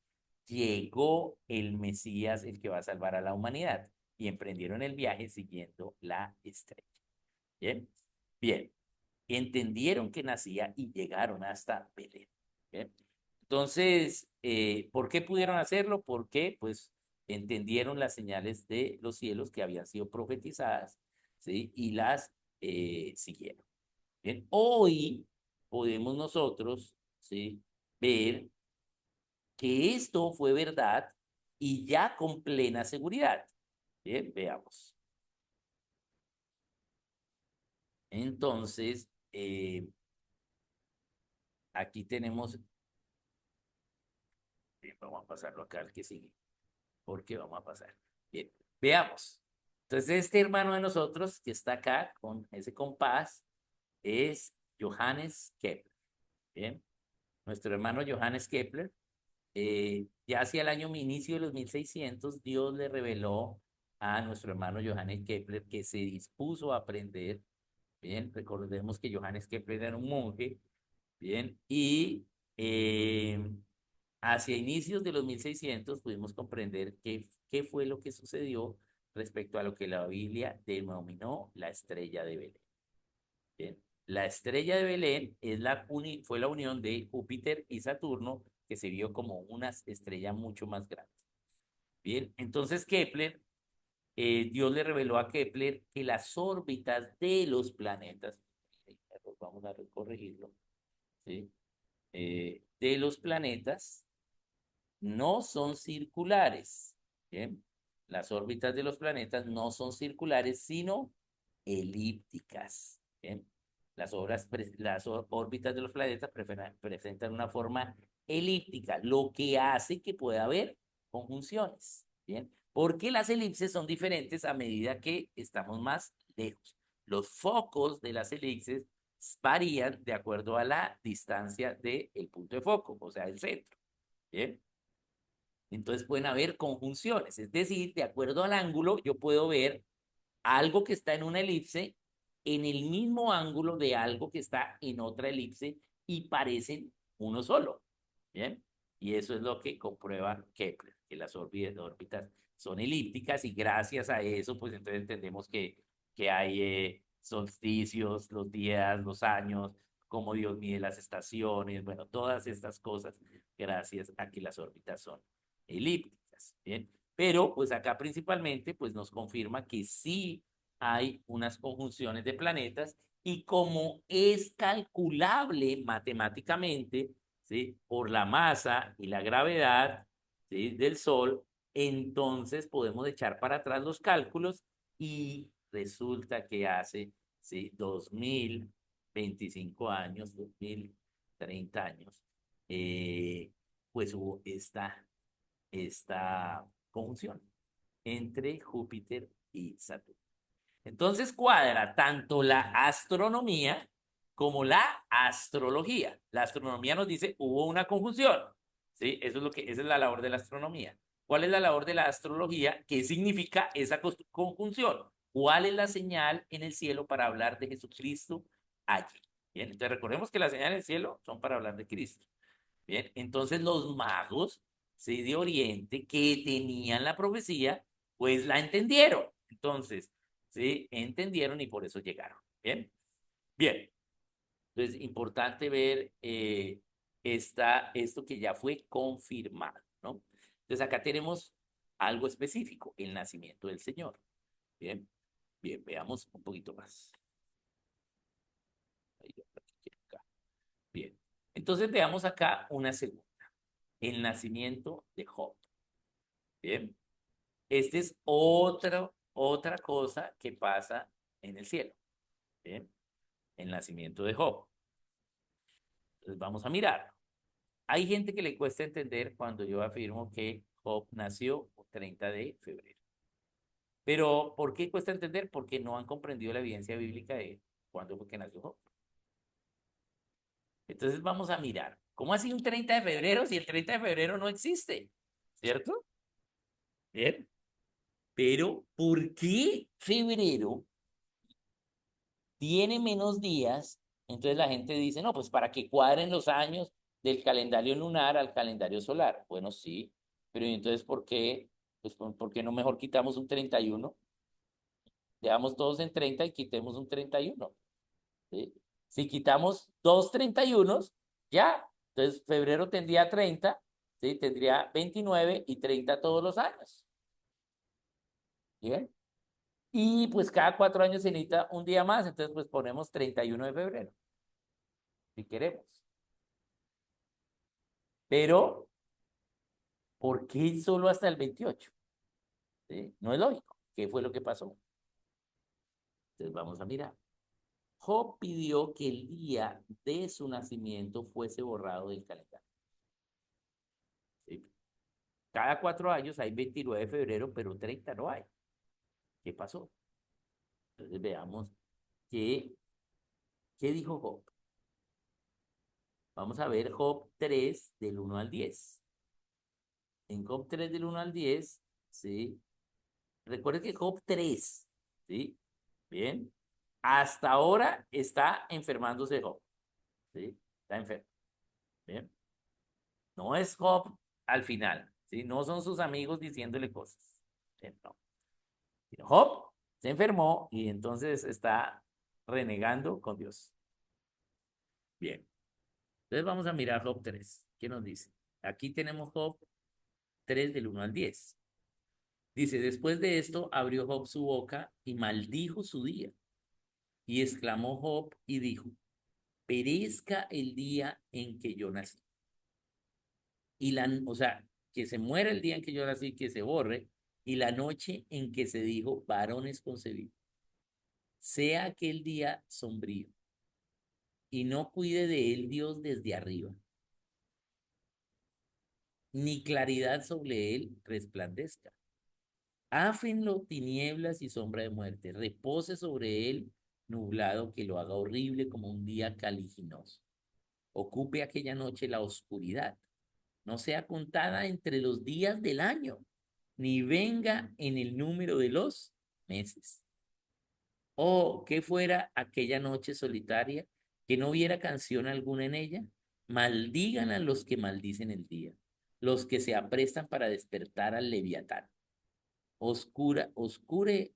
llegó el Mesías, el que va a salvar a la humanidad. Y emprendieron el viaje siguiendo la estrella. Bien, bien. Entendieron que nacía y llegaron hasta Belén. Bien. Entonces, ¿por qué pudieron hacerlo? Porque, pues, entendieron las señales de los cielos que habían sido profetizadas, ¿sí? Y las siguieron. Bien, hoy podemos nosotros, ¿sí? Ver que esto fue verdad y ya con plena seguridad. Bien, veamos. Entonces, aquí tenemos, bien, vamos a pasarlo acá al que sigue, porque vamos a pasar. Bien, veamos. Entonces, este hermano de nosotros que está acá con ese compás es Johannes Kepler. Bien, nuestro hermano Johannes Kepler. Ya hacia el año inicio de los 1600, Dios le reveló a nuestro hermano Johannes Kepler que se dispuso a aprender. Bien, recordemos que Johannes Kepler era un monje. Bien, y hacia inicios de los 1600 pudimos comprender qué fue lo que sucedió respecto a lo que la Biblia denominó la estrella de Belén. Bien. La estrella de Belén fue la unión de Júpiter y Saturno que se vio como una estrella mucho más grande. Bien, entonces Kepler, Dios le reveló a Kepler que las órbitas de los planetas, vamos a corregirlo, ¿sí? De los planetas no son circulares. Bien, las órbitas de los planetas no son circulares, sino elípticas. Bien, las órbitas de los planetas presentan una forma elíptica, lo que hace que pueda haber conjunciones. Bien, porque las elipses son diferentes a medida que estamos más lejos. Los focos de las elipses varían de acuerdo a la distancia del punto de foco, o sea, el centro. Bien. Entonces pueden haber conjunciones, es decir, de acuerdo al ángulo, yo puedo ver algo que está en una elipse en el mismo ángulo de algo que está en otra elipse y parecen uno solo. ¿Bien? Y eso es lo que comprueba Kepler, que las órbitas son elípticas y gracias a eso, pues entonces entendemos que hay solsticios, los días, los años, cómo Dios mide las estaciones, bueno, todas estas cosas gracias a que las órbitas son elípticas, ¿bien? Pero pues acá principalmente pues nos confirma que sí hay unas conjunciones de planetas y como es calculable matemáticamente, ¿sí? Por la masa y la gravedad, ¿sí? Del Sol, entonces podemos echar para atrás los cálculos y resulta que hace, ¿sí? 2025 años, 2030 años, pues hubo esta conjunción entre Júpiter y Saturno. Entonces cuadra tanto la astronomía como la astrología. La astronomía nos dice hubo una conjunción, ¿sí? Eso es esa es la labor de la astronomía. ¿Cuál es la labor de la astrología? ¿Qué significa esa conjunción? ¿Cuál es la señal en el cielo para hablar de Jesucristo allí? Bien, entonces recordemos que las señales en el cielo son para hablar de Cristo. Bien, entonces los magos, ¿sí? De Oriente que tenían la profecía, pues la entendieron. Entonces, ¿sí? Entendieron y por eso llegaron. Bien, bien. Entonces, importante ver esto que ya fue confirmado, ¿no? Entonces, acá tenemos algo específico, el nacimiento del Señor. Bien, bien, veamos un poquito más. Ahí, acá. Bien, entonces veamos acá una segunda, el nacimiento de Job. Bien, este es otra cosa que pasa en el cielo. Bien, el nacimiento de Job. Entonces vamos a mirar. Hay gente que le cuesta entender cuando yo afirmo que Job nació el 30 de febrero. Pero ¿por qué cuesta entender? Porque no han comprendido la evidencia bíblica de cuándo fue que nació Job. Entonces vamos a mirar. ¿Cómo así un 30 de febrero si el 30 de febrero no existe? ¿Cierto? Bien. Pero ¿por qué febrero tiene menos días? Entonces la gente dice, no, pues para que cuadren los años del calendario lunar al calendario solar. Bueno, sí, pero ¿y entonces por qué? Pues ¿por qué no mejor quitamos un 31? Dejamos todos en 30 y quitemos un 31. ¿Sí? Si quitamos dos 31, ya. Entonces febrero tendría 30, ¿sí? Tendría 29 y 30 todos los años. ¿Bien? Y pues cada 4 años se necesita un día más, entonces pues ponemos 31 de febrero, si queremos. Pero, ¿por qué solo hasta el 28? ¿Sí? No es lógico. ¿Qué fue lo que pasó? Entonces vamos a mirar. Job pidió que el día de su nacimiento fuese borrado del calendario. ¿Sí? Cada 4 años hay 29 de febrero, pero 30 no hay. ¿Qué pasó? Entonces veamos qué dijo Job. Vamos a ver Job 3 del 1 al 10. En Job 3 del 1 al 10, ¿sí? Recuerde que Job 3, ¿sí? Bien. Hasta ahora está enfermándose Job, ¿sí? Está enfermo. Bien. No es Job al final, ¿sí? No son sus amigos diciéndole cosas. Bien, no. Job se enfermó y entonces está renegando con Dios. Bien. Entonces vamos a mirar Job 3. ¿Qué nos dice? Aquí tenemos Job 3 del 1 al 10. Dice, después de esto abrió Job su boca y maldijo su día. Y exclamó Job y dijo, perezca el día en que yo nací. O sea, que se muera el día en que yo nací, que se borre, y la noche en que se dijo, varón es concebido. Sea aquel día sombrío, y no cuide de él Dios desde arriba, ni claridad sobre él resplandezca. Áfenlo tinieblas y sombra de muerte, repose sobre él nublado que lo haga horrible como un día caliginoso. Ocupe aquella noche la oscuridad, no sea contada entre los días del año, ni venga en el número de los meses. Oh, que fuera aquella noche solitaria, que no hubiera canción alguna en ella. Maldigan a los que maldicen el día, los que se aprestan para despertar al leviatán.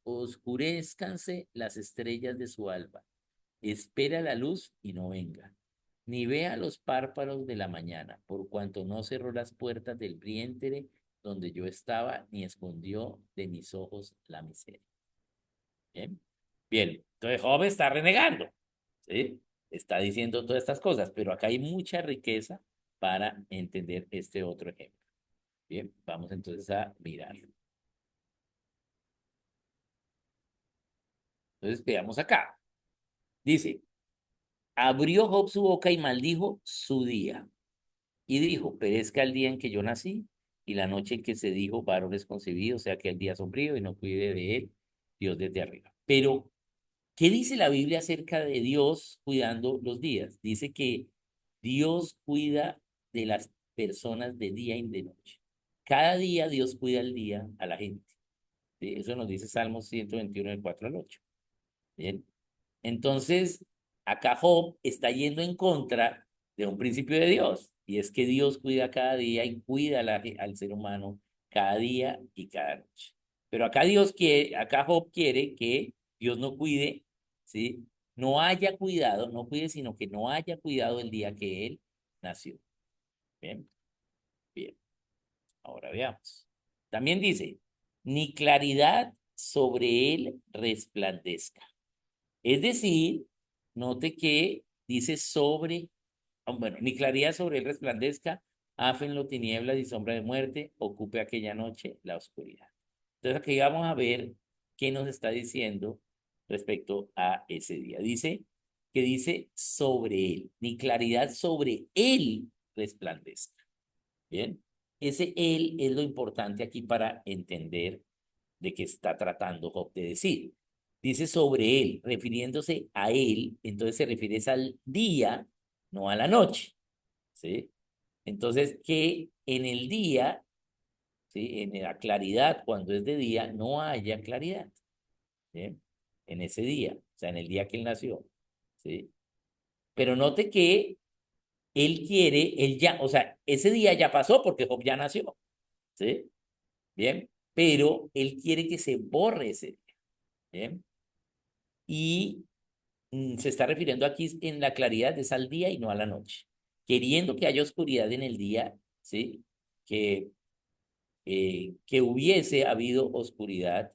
Oscurezcanse las estrellas de su alba. Espera la luz y no venga. ni vea los párpados de la mañana, por cuanto no cerró las puertas del vientre donde yo estaba, ni escondió de mis ojos la miseria. Bien, bien. Entonces Job está renegando, ¿sí? Está diciendo todas estas cosas, pero acá hay mucha riqueza para entender este otro ejemplo. Bien, vamos entonces a mirarlo. Entonces veamos acá. Dice, abrió Job su boca y maldijo su día. Y dijo, perezca el día en que yo nací y la noche en que se dijo, varón es concebido, o sea que el día sombrío y no cuide de él, Dios desde arriba. Pero, ¿qué dice la Biblia acerca de Dios cuidando los días? Dice que Dios cuida de las personas de día y de noche. Cada día Dios cuida el día a la gente. ¿Sí? Eso nos dice Salmos 121, del 4 al 8. Bien. Entonces, acá Job está yendo en contra de un principio de Dios, y es que Dios cuida cada día y cuida al ser humano cada día y cada noche. Pero acá acá Job quiere que Dios no cuide, ¿sí? No haya cuidado, no cuide, sino que no haya cuidado el día que él nació. Bien, bien. Ahora veamos. También dice, ni claridad sobre él resplandezca. Es decir, note que dice sobre, bueno, ni claridad sobre él resplandezca, áfenlo tinieblas y sombra de muerte, ocupe aquella noche la oscuridad. Entonces aquí vamos a ver qué nos está diciendo respecto a ese día. Dice que dice sobre él, ni claridad sobre él resplandezca. Bien, ese él es lo importante aquí para entender de qué está tratando Job de decir. Dice sobre él, refiriéndose a él, entonces se refiere al día, no a la noche, ¿sí? Entonces, que en el día, ¿sí? En la claridad, cuando es de día, no haya claridad, ¿sí? En ese día, o sea, en el día que él nació, ¿sí? Pero note que él quiere, él ya, o sea, ese día ya pasó porque Job ya nació, ¿sí? Bien, pero él quiere que se borre ese día, ¿bien? Y se está refiriendo aquí en la claridad es al día y no a la noche, queriendo que haya oscuridad en el día, ¿sí? Que, que hubiese habido oscuridad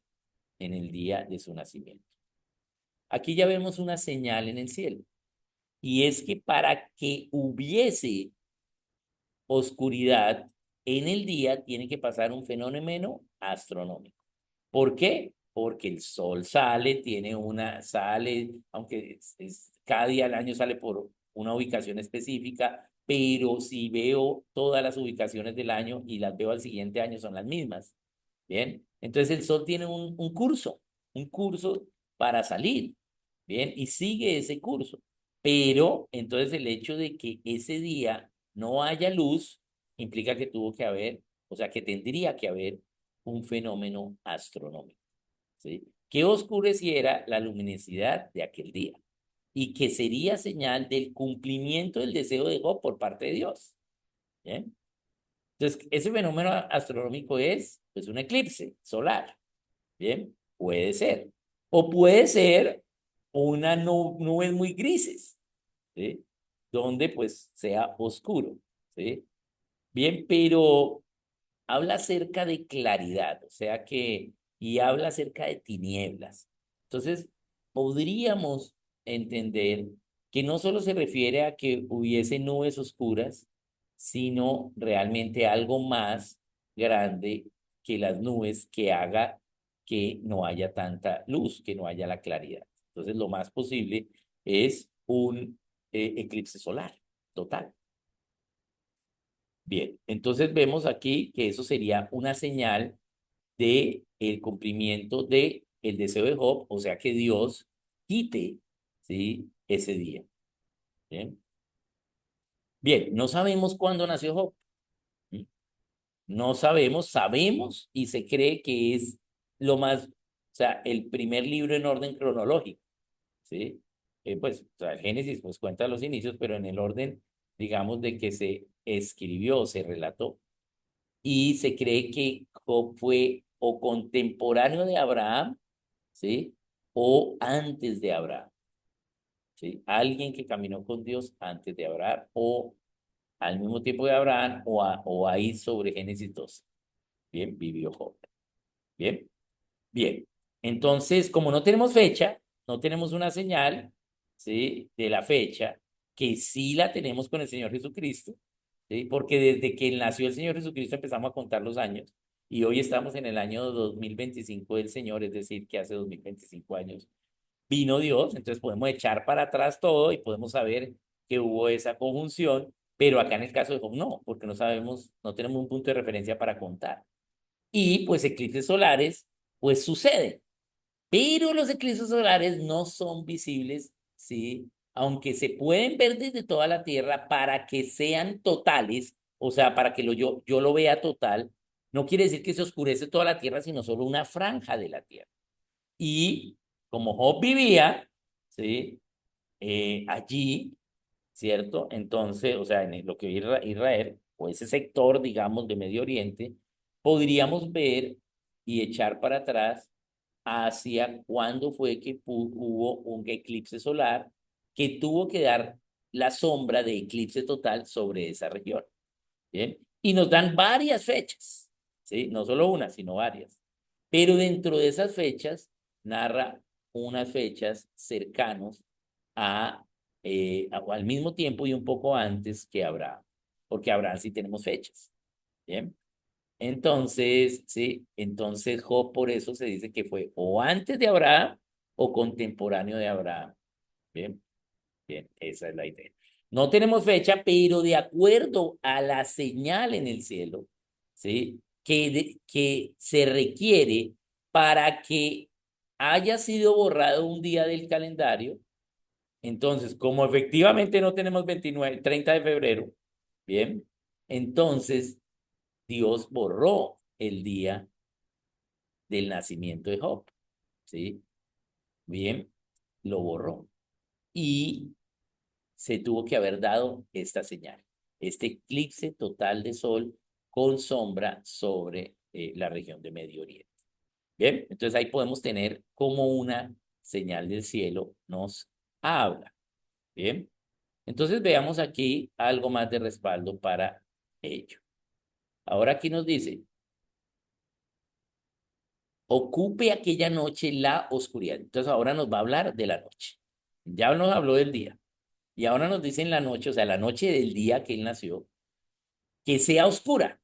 en el día de su nacimiento. Aquí ya vemos una señal en el cielo, y es que para que hubiese oscuridad en el día tiene que pasar un fenómeno astronómico. ¿Por qué? Porque el sol sale, aunque cada día del año sale por una ubicación específica, pero si veo todas las ubicaciones del año y las veo al siguiente año son las mismas. Bien, entonces el sol tiene un curso para salir. Bien, y sigue ese curso. Pero entonces el hecho de que ese día no haya luz implica que tuvo que haber, o sea, que tendría que haber un fenómeno astronómico, ¿sí? Que oscureciera la luminosidad de aquel día y que sería señal del cumplimiento del deseo de Job por parte de Dios. ¿Bien? Entonces, ese fenómeno astronómico es pues, un eclipse solar. Bien, puede ser. O puede ser una nubes muy grises, ¿sí? Donde pues sea oscuro, ¿sí? Bien, pero habla acerca de claridad, o sea que, y habla acerca de tinieblas. Entonces, podríamos entender que no solo se refiere a que hubiese nubes oscuras, sino realmente algo más grande que las nubes que haga que no haya tanta luz, que no haya la claridad. Entonces, lo más posible es un eclipse solar total. Bien, entonces vemos aquí que eso sería una señal de el cumplimiento de el deseo de Job, o sea que Dios quite, ¿sí? Ese día. Bien, bien, no sabemos cuándo nació Job. ¿Sí? No sabemos, sabemos y se cree que es lo más, o sea, el primer libro en orden cronológico, ¿sí? Pues, o sea, el Génesis pues cuenta los inicios, pero en el orden, digamos, de que se escribió, se relató. Y se cree que Job fue o contemporáneo de Abraham, ¿sí? O antes de Abraham. ¿sí? Alguien que caminó con Dios antes de Abraham o al mismo tiempo de Abraham o ahí sobre Génesis 12. Bien, vivió Job. Bien, bien. Entonces, como no tenemos fecha, no tenemos una señal, ¿sí? De la fecha, que sí la tenemos con el Señor Jesucristo, ¿sí? Porque desde que nació el Señor Jesucristo empezamos a contar los años y hoy estamos en el año 2025 del Señor, es decir, que hace 2025 años vino Dios, entonces podemos echar para atrás todo y podemos saber que hubo esa conjunción, pero acá en el caso de Job no, porque no sabemos, no tenemos un punto de referencia para contar. Y pues eclipses solares, pues suceden, pero los eclipses solares no son visibles, ¿sí? Aunque se pueden ver desde toda la Tierra para que sean totales, o sea, para que yo lo vea total, no quiere decir que se oscurece toda la Tierra, sino solo una franja de la Tierra. Y como Job vivía, ¿sí? Allí, ¿cierto? Entonces, o sea, en lo que Israel, o ese sector, digamos, de Medio Oriente, podríamos ver y echar para atrás hacia cuándo fue que hubo un eclipse solar que tuvo que dar la sombra de eclipse total sobre esa región. ¿Bien? Y nos dan varias fechas, ¿sí? No solo una, sino varias. Pero dentro de esas fechas narra unas fechas cercanos al mismo tiempo y un poco antes que Abraham, porque Abraham sí tenemos fechas, ¿bien? Entonces, sí, entonces Job por eso se dice que fue o antes de Abraham o contemporáneo de Abraham, ¿bien? Bien, esa es la idea. No tenemos fecha, pero de acuerdo a la señal en el cielo, ¿sí? Que se requiere para que haya sido borrado un día del calendario. Entonces, como efectivamente no tenemos 29, 30 de febrero, bien, entonces Dios borró el día del nacimiento de Job, ¿sí? Bien, lo borró. Y se tuvo que haber dado esta señal, este eclipse total de sol con sombra sobre la región de Medio Oriente. Bien, entonces ahí podemos tener como una señal del cielo nos habla. Bien, entonces veamos aquí algo más de respaldo para ello. Ahora aquí nos dice, ocupe aquella noche la oscuridad. Entonces ahora nos va a hablar de la noche. Ya nos habló del día. Y ahora nos dice en la noche, o sea, la noche del día que él nació, que sea oscura.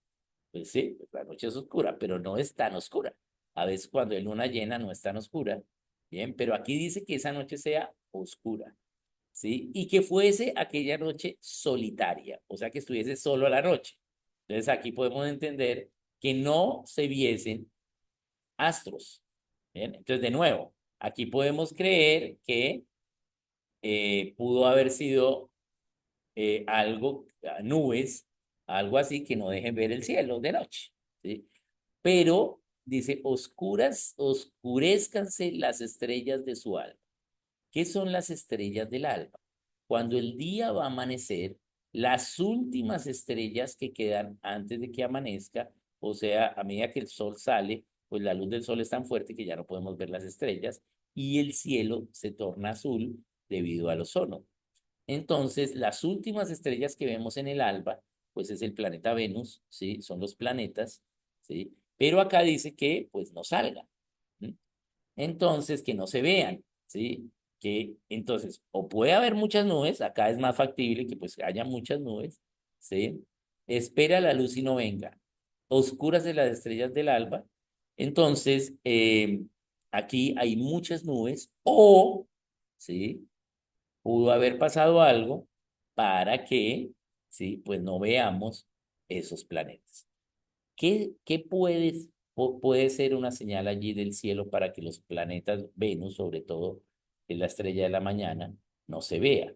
Pues sí, pues la noche es oscura, pero no es tan oscura. A veces cuando hay luna llena no es tan oscura. Bien, pero aquí dice que esa noche sea oscura, ¿sí? Y que fuese aquella noche solitaria, o sea, que estuviese solo la noche. Entonces aquí podemos entender que no se viesen astros. Bien, entonces de nuevo, aquí podemos creer que pudo haber sido algo, nubes, algo así que no dejen ver el cielo de noche, ¿sí? Pero dice, oscurezcanse las estrellas de su alma. ¿Qué son las estrellas del alba? Cuando el día va a amanecer, las últimas estrellas que quedan antes de que amanezca, o sea, a medida que el sol sale, pues la luz del sol es tan fuerte que ya no podemos ver las estrellas y el cielo se torna azul debido al ozono. Entonces, las últimas estrellas que vemos en el alba, pues es el planeta Venus, ¿sí? Son los planetas, ¿sí? Pero acá dice que, pues, no salgan. ¿Sí? Entonces, que no se vean, ¿sí? Que entonces, o puede haber muchas nubes, acá es más factible que pues haya muchas nubes, ¿sí? Espera la luz y no venga. Oscuras de las estrellas del alba. Entonces, aquí hay muchas nubes o, ¿sí? Pudo haber pasado algo para que, ¿sí? Pues no veamos esos planetas. ¿Qué puede ser una señal allí del cielo para que los planetas, Venus sobre todo, que es la estrella de la mañana, no se vea?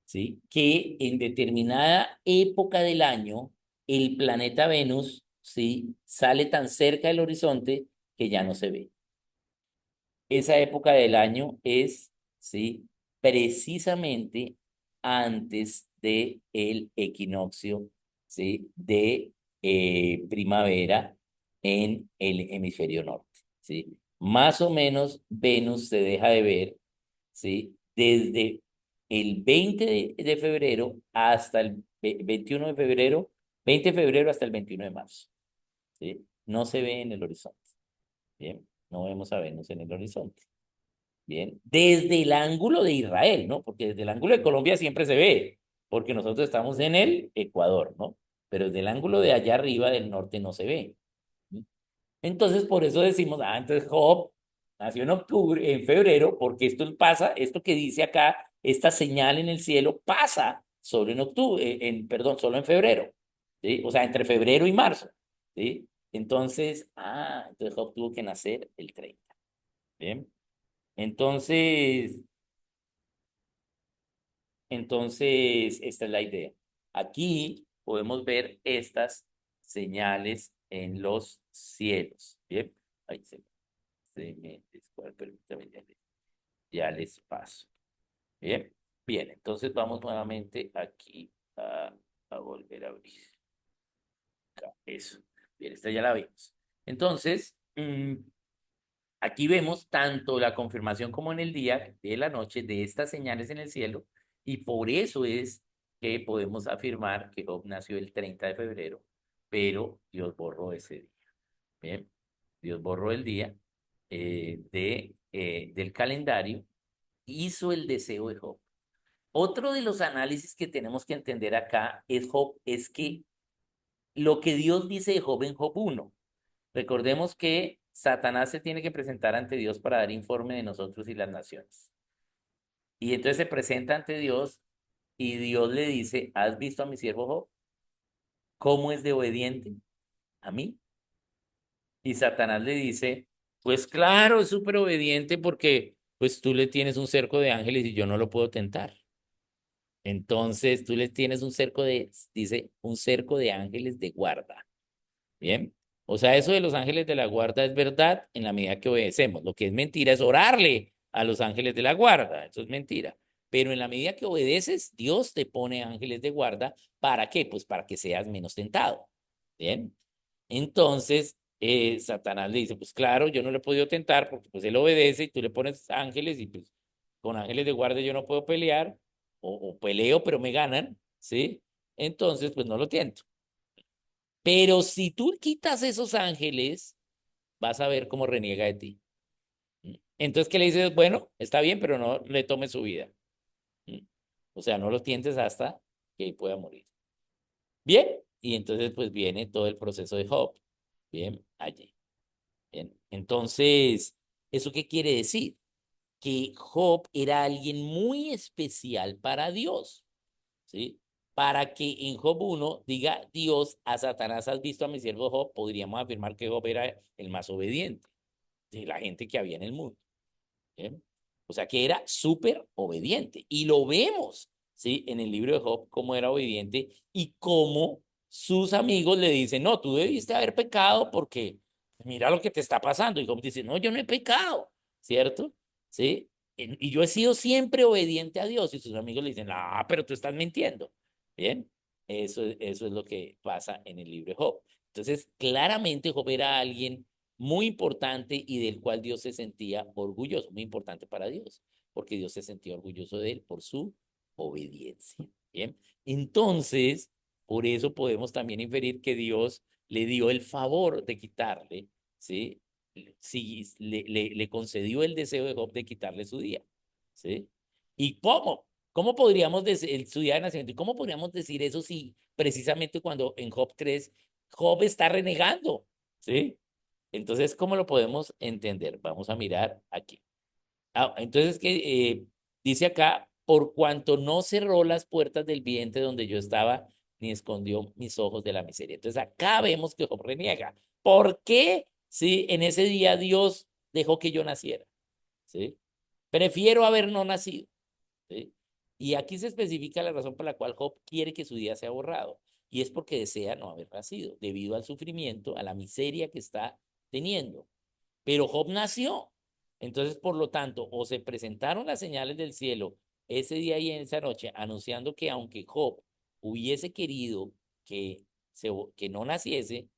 ¿Sí? Que en determinada época del año el planeta Venus, ¿sí? Sale tan cerca del horizonte que ya no se ve. Esa época del año es, ¿sí? Precisamente antes de el equinoccio, ¿sí? De primavera en el hemisferio norte, ¿sí? Más o menos Venus se deja de ver, ¿sí? Desde el 20 de febrero hasta el 21 de febrero, 20 de febrero hasta el 21 de marzo. ¿Sí? No se ve en el horizonte. Bien, no vemos a Venus en el horizonte. Bien, desde el ángulo de Israel, ¿no? Porque desde el ángulo de Colombia siempre se ve, porque nosotros estamos en el Ecuador, ¿no? Pero desde el ángulo de allá arriba del norte no se ve. Entonces, por eso decimos, entonces Job nació en octubre, en febrero, porque esto pasa, esto que dice acá, esta señal en el cielo pasa solo en octubre, perdón, solo en febrero, ¿sí? O sea, entre febrero y marzo, ¿sí? Entonces, entonces Job tuvo que nacer el 30, ¿bien? Entonces, esta es la idea. Aquí podemos ver estas señales en los cielos, ¿bien? Ahí se me descuadra, permítame, ya les paso. Bien, bien, entonces vamos nuevamente aquí a volver a abrir. Acá, eso. Bien, esta ya la vimos. Entonces, aquí vemos tanto la confirmación como en el día de la noche de estas señales en el cielo, y por eso es que podemos afirmar que Job nació el 30 de febrero, pero Dios borró ese día. Bien, Dios borró el día del calendario, hizo el deseo de Job. Otro de los análisis que tenemos que entender acá es Job, es que lo que Dios dice de Job en Job 1. Recordemos que Satanás se tiene que presentar ante Dios para dar informe de nosotros y las naciones. Y entonces se presenta ante Dios y Dios le dice, ¿has visto a mi siervo Job? ¿Cómo es de obediente a mí? Y Satanás le dice, pues claro, es súper obediente porque pues tú le tienes un cerco de ángeles y yo no lo puedo tentar. Entonces tú le tienes dice, un cerco de ángeles de guarda. Bien. O sea, eso de los ángeles de la guarda es verdad en la medida que obedecemos. Lo que es mentira es orarle a los ángeles de la guarda. Eso es mentira. Pero en la medida que obedeces, Dios te pone ángeles de guarda. ¿Para qué? Pues para que seas menos tentado. Bien. Entonces, Satanás le dice, pues claro, yo no le he podido tentar porque pues él obedece y tú le pones ángeles y pues con ángeles de guarda yo no puedo pelear o peleo pero me ganan, ¿sí? Entonces, pues no lo tiento. Pero si tú quitas esos ángeles, vas a ver cómo reniega de ti. Entonces, ¿qué le dices? Bueno, está bien, pero no le tomes su vida. O sea, no lo tientes hasta que pueda morir. Bien, y entonces pues viene todo el proceso de Job. Bien, allí. Bien. Entonces, ¿eso qué quiere decir? Que Job era alguien muy especial para Dios. ¿Sí? Para que en Job 1 diga Dios a Satanás, has visto a mi siervo Job, podríamos afirmar que Job era el más obediente de la gente que había en el mundo. ¿Bien? O sea que era súper obediente. Y lo vemos, ¿sí? En el libro de Job, cómo era obediente y cómo sus amigos le dicen, no, tú debiste haber pecado porque mira lo que te está pasando. Y Job dice, no, yo no he pecado, ¿cierto? ¿Sí? Y yo he sido siempre obediente a Dios. Y sus amigos le dicen, ah, pero tú estás mintiendo. Bien, eso es lo que pasa en el libro de Job. Entonces, claramente Job era alguien muy importante y del cual Dios se sentía orgulloso, muy importante para Dios, porque Dios se sentía orgulloso de él por su obediencia. Bien, entonces, por eso podemos también inferir que Dios le dio el favor de quitarle, ¿sí? Sí, le concedió el deseo de Job de quitarle su día, ¿sí? ¿Y cómo? ¿Cómo podríamos decir su día de nacimiento? ¿Y cómo podríamos decir eso si precisamente cuando en Job 3, Job está renegando, ¿sí? Entonces, ¿cómo lo podemos entender? Vamos a mirar aquí. Entonces, que dice acá, por cuanto no cerró las puertas del vientre donde yo estaba, ni escondió mis ojos de la miseria. Entonces, acá vemos que Job reniega. ¿Por qué? Sí, en ese día Dios dejó que yo naciera. ¿Sí? Prefiero haber no nacido. ¿Sí? Y aquí se especifica la razón por la cual Job quiere que su día sea borrado. Y es porque desea no haber nacido, debido al sufrimiento, a la miseria que está teniendo. Pero Job nació. Entonces, por lo tanto, o se presentaron las señales del cielo ese día y en esa noche, anunciando que aunque Job hubiese querido que, que no naciese,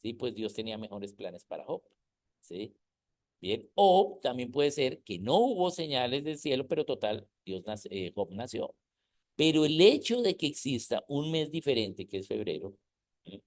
sí, pues Dios tenía mejores planes para Job. ¿Sí? Bien. O también puede ser que no hubo señales del cielo, pero total, Job nació. Pero el hecho de que exista un mes diferente, que es febrero, ¿sí?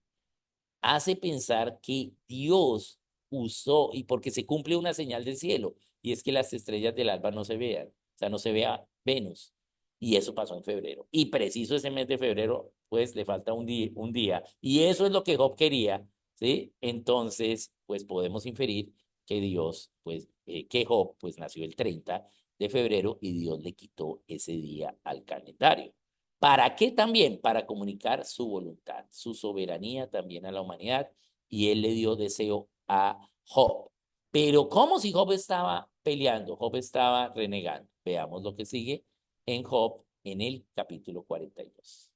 Hace pensar que Dios usó, y porque se cumple una señal del cielo, y es que las estrellas del alba no se vean, o sea, no se vea Venus. Y eso pasó en febrero. Y preciso ese mes de febrero, pues le falta un día. Y eso es lo que Job quería, ¿sí? Entonces, pues podemos inferir que Dios, pues, que Job, pues nació el 30 de febrero y Dios le quitó ese día al calendario. ¿Para qué también? Para comunicar su voluntad, su soberanía también a la humanidad. Y él le dio deseo a Job. Pero como si Job estaba peleando, Job estaba renegando. Veamos lo que sigue en Job en el capítulo 42.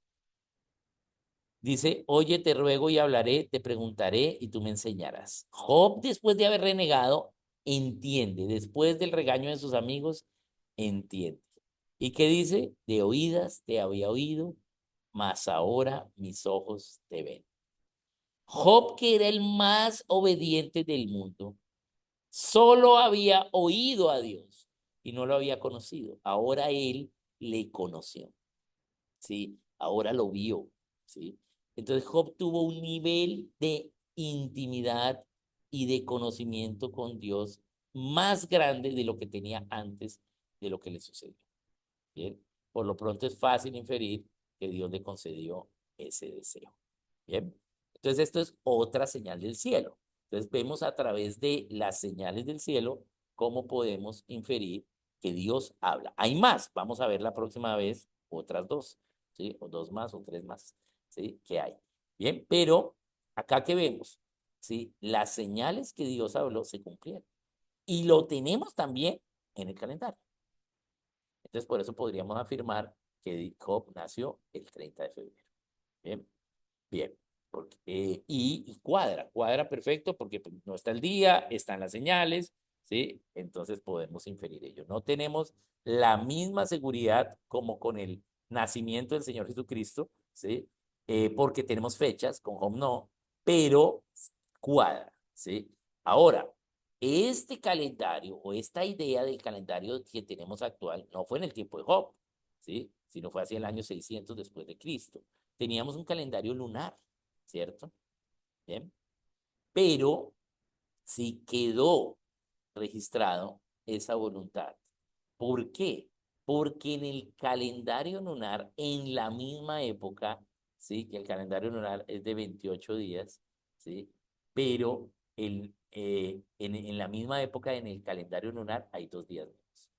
Dice, oye, te ruego y hablaré, te preguntaré y tú me enseñarás. Job, después de haber renegado, entiende. Después del regaño de sus amigos, entiende. ¿Y qué dice? De oídas te había oído, mas ahora mis ojos te ven. Job, que era el más obediente del mundo, solo había oído a Dios y no lo había conocido. Ahora él le conoció, ¿sí? Ahora lo vio, ¿sí? Entonces Job tuvo un nivel de intimidad y de conocimiento con Dios más grande de lo que tenía antes de lo que le sucedió. Bien, por lo pronto es fácil inferir que Dios le concedió ese deseo. Bien, entonces esto es otra señal del cielo. Entonces vemos a través de las señales del cielo cómo podemos inferir que Dios habla. Hay más, vamos a ver la próxima vez otras dos, ¿sí? O dos más o tres más, ¿sí? Que hay. Bien, pero acá que vemos, ¿sí? Las señales que Dios habló se cumplieron. Y lo tenemos también en el calendario. Entonces, por eso podríamos afirmar que Job nació el 30 de febrero. Bien, bien. Porque, y cuadra perfecto porque pues, no está el día, están las señales, ¿sí? Entonces podemos inferir ello. No tenemos la misma seguridad como con el nacimiento del Señor Jesucristo, ¿sí? Porque tenemos fechas, con Job no, pero cuadra, ¿sí? Ahora, este calendario o esta idea del calendario que tenemos actual no fue en el tiempo de Job, ¿sí? Sino fue hacia el año 600 después de Cristo. Teníamos un calendario lunar, ¿cierto? Bien. Pero sí quedó registrado esa voluntad. ¿Por qué? Porque en el calendario lunar, en la misma época, ¿sí? Que el calendario lunar es de 28 días, ¿sí? Pero en la misma época, en el calendario lunar, hay 2 días menos,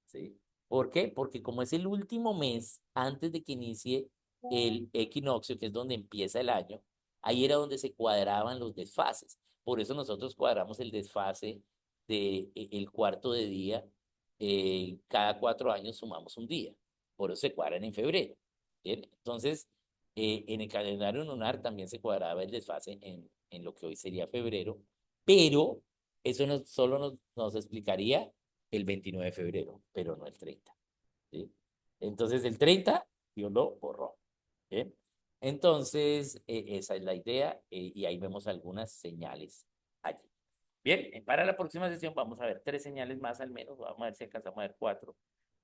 ¿sí? ¿Por qué? Porque como es el último mes antes de que inicie el equinoccio, que es donde empieza el año, ahí era donde se cuadraban los desfases. Por eso nosotros cuadramos el desfase de el cuarto de día. Cada 4 años sumamos un día. Por eso se cuadran en febrero. ¿Bien? Entonces, en el calendario lunar también se cuadraba el desfase en lo que hoy sería febrero, pero eso solo nos explicaría el 29 de febrero, pero no el 30. ¿Sí? Entonces, el 30 Dios lo borró. ¿Bien? Entonces, esa es la idea y ahí vemos algunas señales allí. Bien, para la próxima sesión vamos a ver 3 señales más al menos, vamos a ver si alcanzamos a ver 4,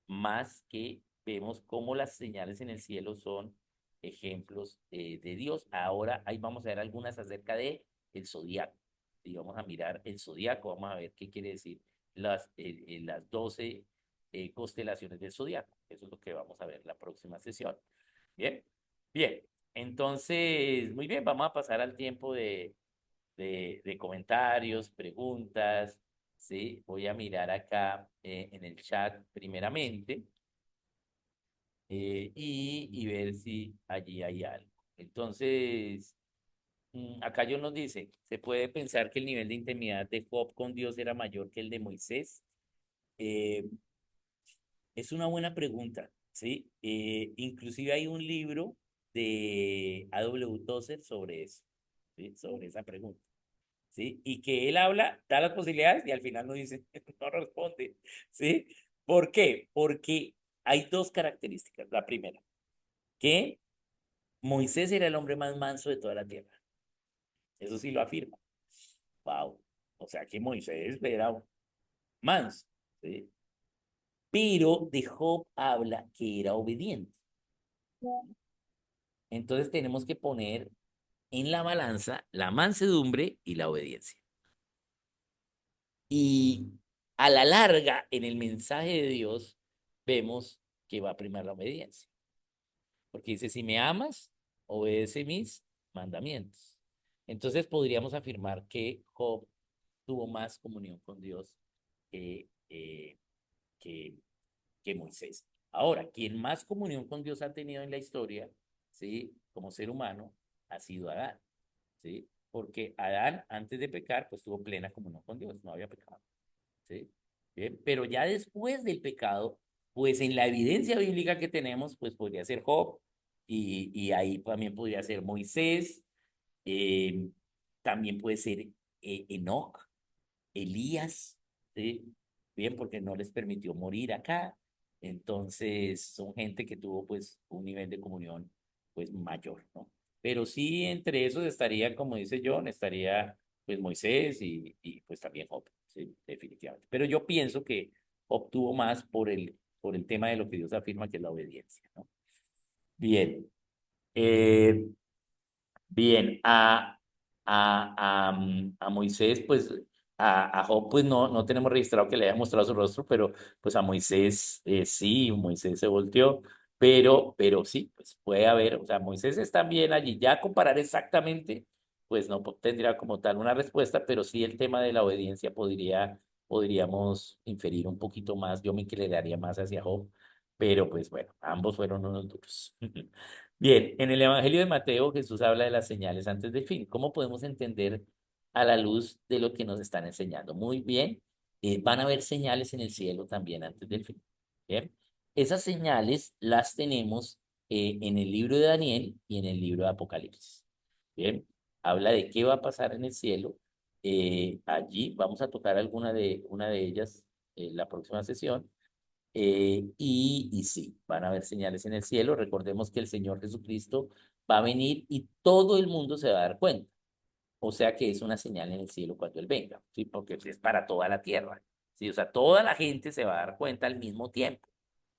más que vemos cómo las señales en el cielo son ejemplos de Dios. Ahora ahí vamos a ver algunas acerca de el zodiaco. Y vamos a mirar el zodiaco, vamos a ver qué quiere decir las 12 constelaciones del zodiaco. Eso es lo que vamos a ver la próxima sesión. Bien, bien. Entonces, muy bien, vamos a pasar al tiempo de comentarios, preguntas, ¿sí? Voy a mirar acá en el chat primeramente y ver si allí hay algo. Entonces, acá yo nos dice, ¿se puede pensar que el nivel de intimidad de Job con Dios era mayor que el de Moisés? Eh, es una buena pregunta, ¿sí? Inclusive hay un libro de A.W. Tozer sobre eso, ¿sí? Sobre esa pregunta. ¿Sí? Y que él habla, da las posibilidades y al final no dice, no responde, ¿sí? ¿Por qué? Porque hay dos características. La primera, que Moisés era el hombre más manso de toda la tierra. Eso sí lo afirma. Wow. O sea que Moisés era manso, ¿sí? pero de Job habla que era obediente. Entonces tenemos que poner en la balanza la mansedumbre y la obediencia. Y a la larga, en el mensaje de Dios, vemos que va a primar la obediencia. Porque dice, si me amas, obedece mis mandamientos. Entonces podríamos afirmar que Job tuvo más comunión con Dios que, eh, que, que Moisés. Ahora, quien más comunión con Dios ha tenido en la historia, ¿sí? Como ser humano, ha sido Adán, ¿sí? Porque Adán, antes de pecar, pues tuvo plena comunión con Dios, no había pecado, ¿sí? Bien, pero ya después del pecado, pues en la evidencia bíblica que tenemos, pues podría ser Job, y ahí también podría ser Moisés, eh, también puede ser Enoc, Elías, ¿sí? Bien, porque no les permitió morir acá. Entonces, son gente que tuvo pues un nivel de comunión pues mayor, ¿no? Pero sí, entre esos estaría, como dice John, estaría pues Moisés y pues también Job, sí, definitivamente. Pero yo pienso que Job tuvo más por el tema de lo que Dios afirma que es la obediencia, ¿no? Bien. Eh, Bien, a Moisés, pues, a Job, pues no tenemos registrado que le haya mostrado su rostro, pero pues a Moisés sí, Moisés se volteó, pero sí, pues puede haber, o sea, Moisés está también allí. Ya comparar exactamente, pues no tendría como tal una respuesta, pero sí el tema de la obediencia podríamos inferir un poquito más. Yo me inclinaría más hacia Job, pero pues bueno, ambos fueron unos duros. Bien, en el Evangelio de Mateo Jesús habla de las señales antes del fin. ¿Cómo podemos entender a la luz de lo que nos están enseñando? Muy bien, van a haber señales en el cielo también antes del fin. Bien, esas señales las tenemos en el libro de Daniel y en el libro de Apocalipsis. Bien, habla de qué va a pasar en el cielo. Allí vamos a tocar una de ellas la próxima sesión. Y sí, van a haber señales en el cielo. Recordemos que el Señor Jesucristo va a venir y todo el mundo se va a dar cuenta. O sea que es una señal en el cielo cuando Él venga, ¿sí? Porque es para toda la tierra, ¿sí? O sea, toda la gente se va a dar cuenta al mismo tiempo.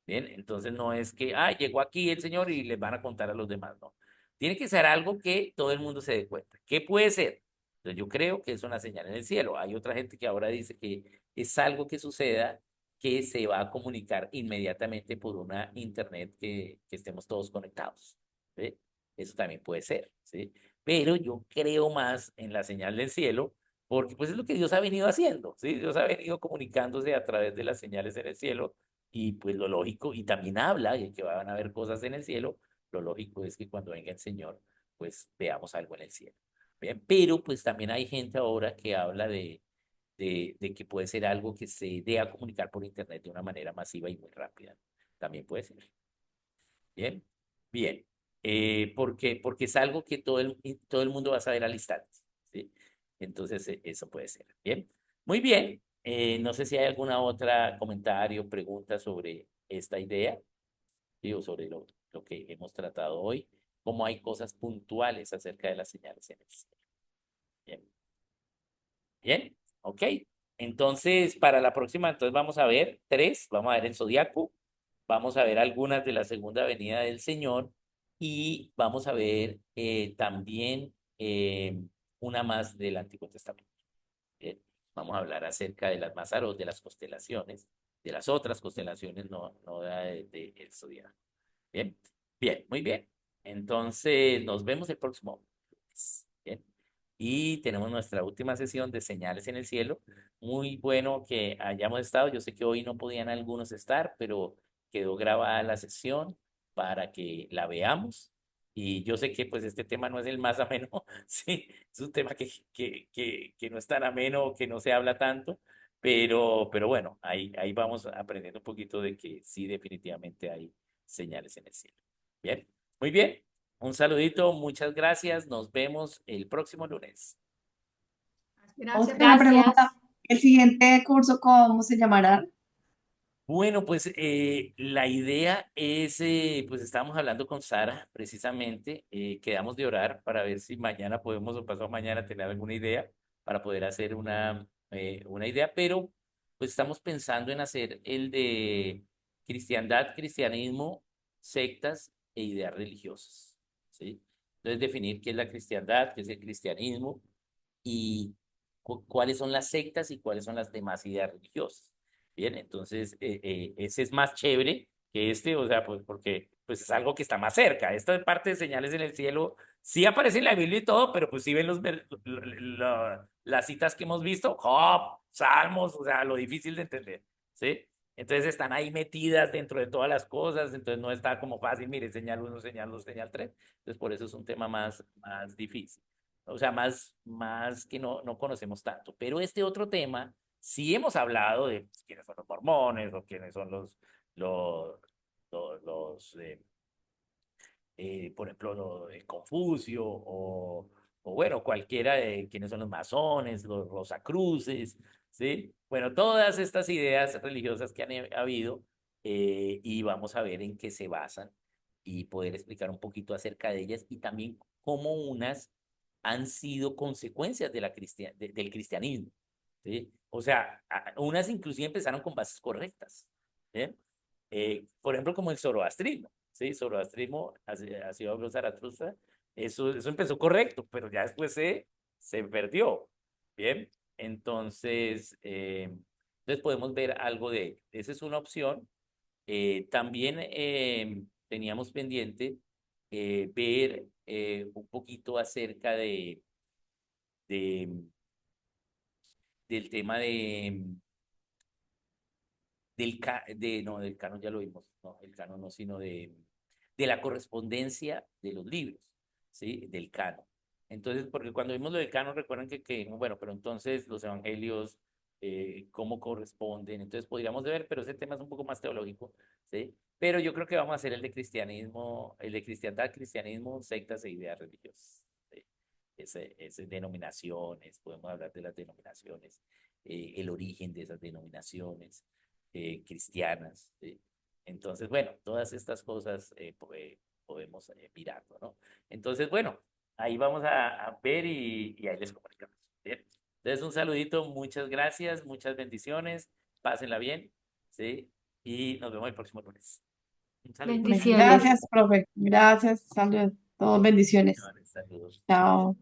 Bien, entonces no es que, llegó aquí el Señor y les van a contar a los demás, no. Tiene que ser algo que todo el mundo se dé cuenta. ¿Qué puede ser? Entonces yo creo que es una señal en el cielo. Hay otra gente que ahora dice que es algo que suceda que se va a comunicar inmediatamente por una internet que estemos todos conectados. ¿Sí? Eso también puede ser, ¿sí? Pero yo creo más en la señal del cielo porque pues es lo que Dios ha venido haciendo, ¿sí? Dios ha venido comunicándose a través de las señales en el cielo y pues lo lógico, y también habla de que van a haber cosas en el cielo, lo lógico es que cuando venga el Señor, pues veamos algo en el cielo. Bien, pero pues también hay gente ahora que habla de que puede ser algo que se dé a comunicar por internet de una manera masiva y muy rápida. También puede ser. Bien, bien. Porque es algo que todo el mundo va a saber al instante. ¿Sí? Entonces, eso puede ser. Bien, muy bien. No sé si hay alguna otra comentario, pregunta sobre esta idea, ¿sí? O sobre lo que hemos tratado hoy, cómo hay cosas puntuales acerca de las señales en el cielo. Bien, bien, ok. Entonces, para la próxima, entonces vamos a ver tres, vamos a ver el zodiaco, vamos a ver algunas de la segunda venida del Señor y vamos a ver también una más del Antiguo Testamento. Bien, vamos a hablar acerca de las Mazarot, de las constelaciones, de las otras constelaciones, no el zodiaco. Bien, bien, muy bien. Entonces, nos vemos el próximo lunes. Bien. Y tenemos nuestra última sesión de señales en el cielo. Muy bueno que hayamos estado. Yo sé que hoy no podían algunos estar, pero quedó grabada la sesión para que la veamos. Y yo sé que pues este tema no es el más ameno, sí, es un tema que no es tan ameno, que no se habla tanto, pero bueno, ahí vamos aprendiendo un poquito de que sí, definitivamente hay señales en el cielo. Bien, muy bien. Un saludito, muchas gracias. Nos vemos el próximo lunes. Gracias, Una Gracias. pregunta, ¿el siguiente curso cómo se llamará? Bueno, pues la idea es, pues estábamos hablando con Sara precisamente, quedamos de orar para ver si mañana podemos o pasado mañana tener alguna idea para poder hacer una idea, pero pues estamos pensando en hacer el de cristiandad, cristianismo, sectas e ideas religiosas, ¿sí? Entonces definir qué es la cristiandad, qué es el cristianismo y cuáles son las sectas y cuáles son las demás ideas religiosas. Bien, entonces ese es más chévere que este, o sea, pues porque pues es algo que está más cerca. Esta parte de señales en el cielo sí aparece en la Biblia y todo, pero pues sí ven las citas que hemos visto, Job, Salmos, o sea, lo difícil de entender, ¿sí? Entonces están ahí metidas dentro de todas las cosas, entonces no está como fácil, mire, señal 1, señal 2, señal 3. Entonces por eso es un tema más difícil. O sea, más que no conocemos tanto. Pero este otro tema, sí hemos hablado de pues, quiénes son los mormones o quiénes son los, por ejemplo, Confucio o bueno, cualquiera de quiénes son los masones, los rosacruces, ¿sí? Bueno, todas estas ideas religiosas que han habido y vamos a ver en qué se basan y poder explicar un poquito acerca de ellas y también cómo unas han sido consecuencias de del cristianismo, ¿sí? O sea, unas inclusive empezaron con bases correctas, ¿sí? Por ejemplo, como el zoroastrismo, ¿sí? Zoroastrismo, ha sido habló Zaratustra, eso empezó correcto, pero ya después se perdió, ¿bien? Entonces podemos ver algo de ello. Esa es una opción. También teníamos pendiente ver un poquito acerca de, del tema no, del canon ya lo vimos, no, el canon no, sino de la correspondencia de los libros, ¿sí? Del canon. Entonces, porque cuando vimos lo del canon, recuerden bueno, pero entonces los evangelios, ¿cómo corresponden? Entonces podríamos ver, pero ese tema es un poco más teológico, ¿sí? Pero yo creo que vamos a hacer el de cristianismo, el de cristiandad, cristianismo, sectas e ideas religiosas. ¿Sí? Esas denominaciones, podemos hablar de las denominaciones, el origen de esas denominaciones cristianas. ¿Sí? Entonces, bueno, todas estas cosas podemos mirarlo, ¿no? Entonces, bueno, ahí vamos a ver y ahí les comunicamos. ¿Bien? Entonces, un saludito, muchas gracias, muchas bendiciones, pásenla bien, ¿sí? Y nos vemos el próximo lunes. Un saludo. Bendiciones. Gracias, profe. Gracias. Saludos. Todos bendiciones. Bendiciones, saludos. Chao.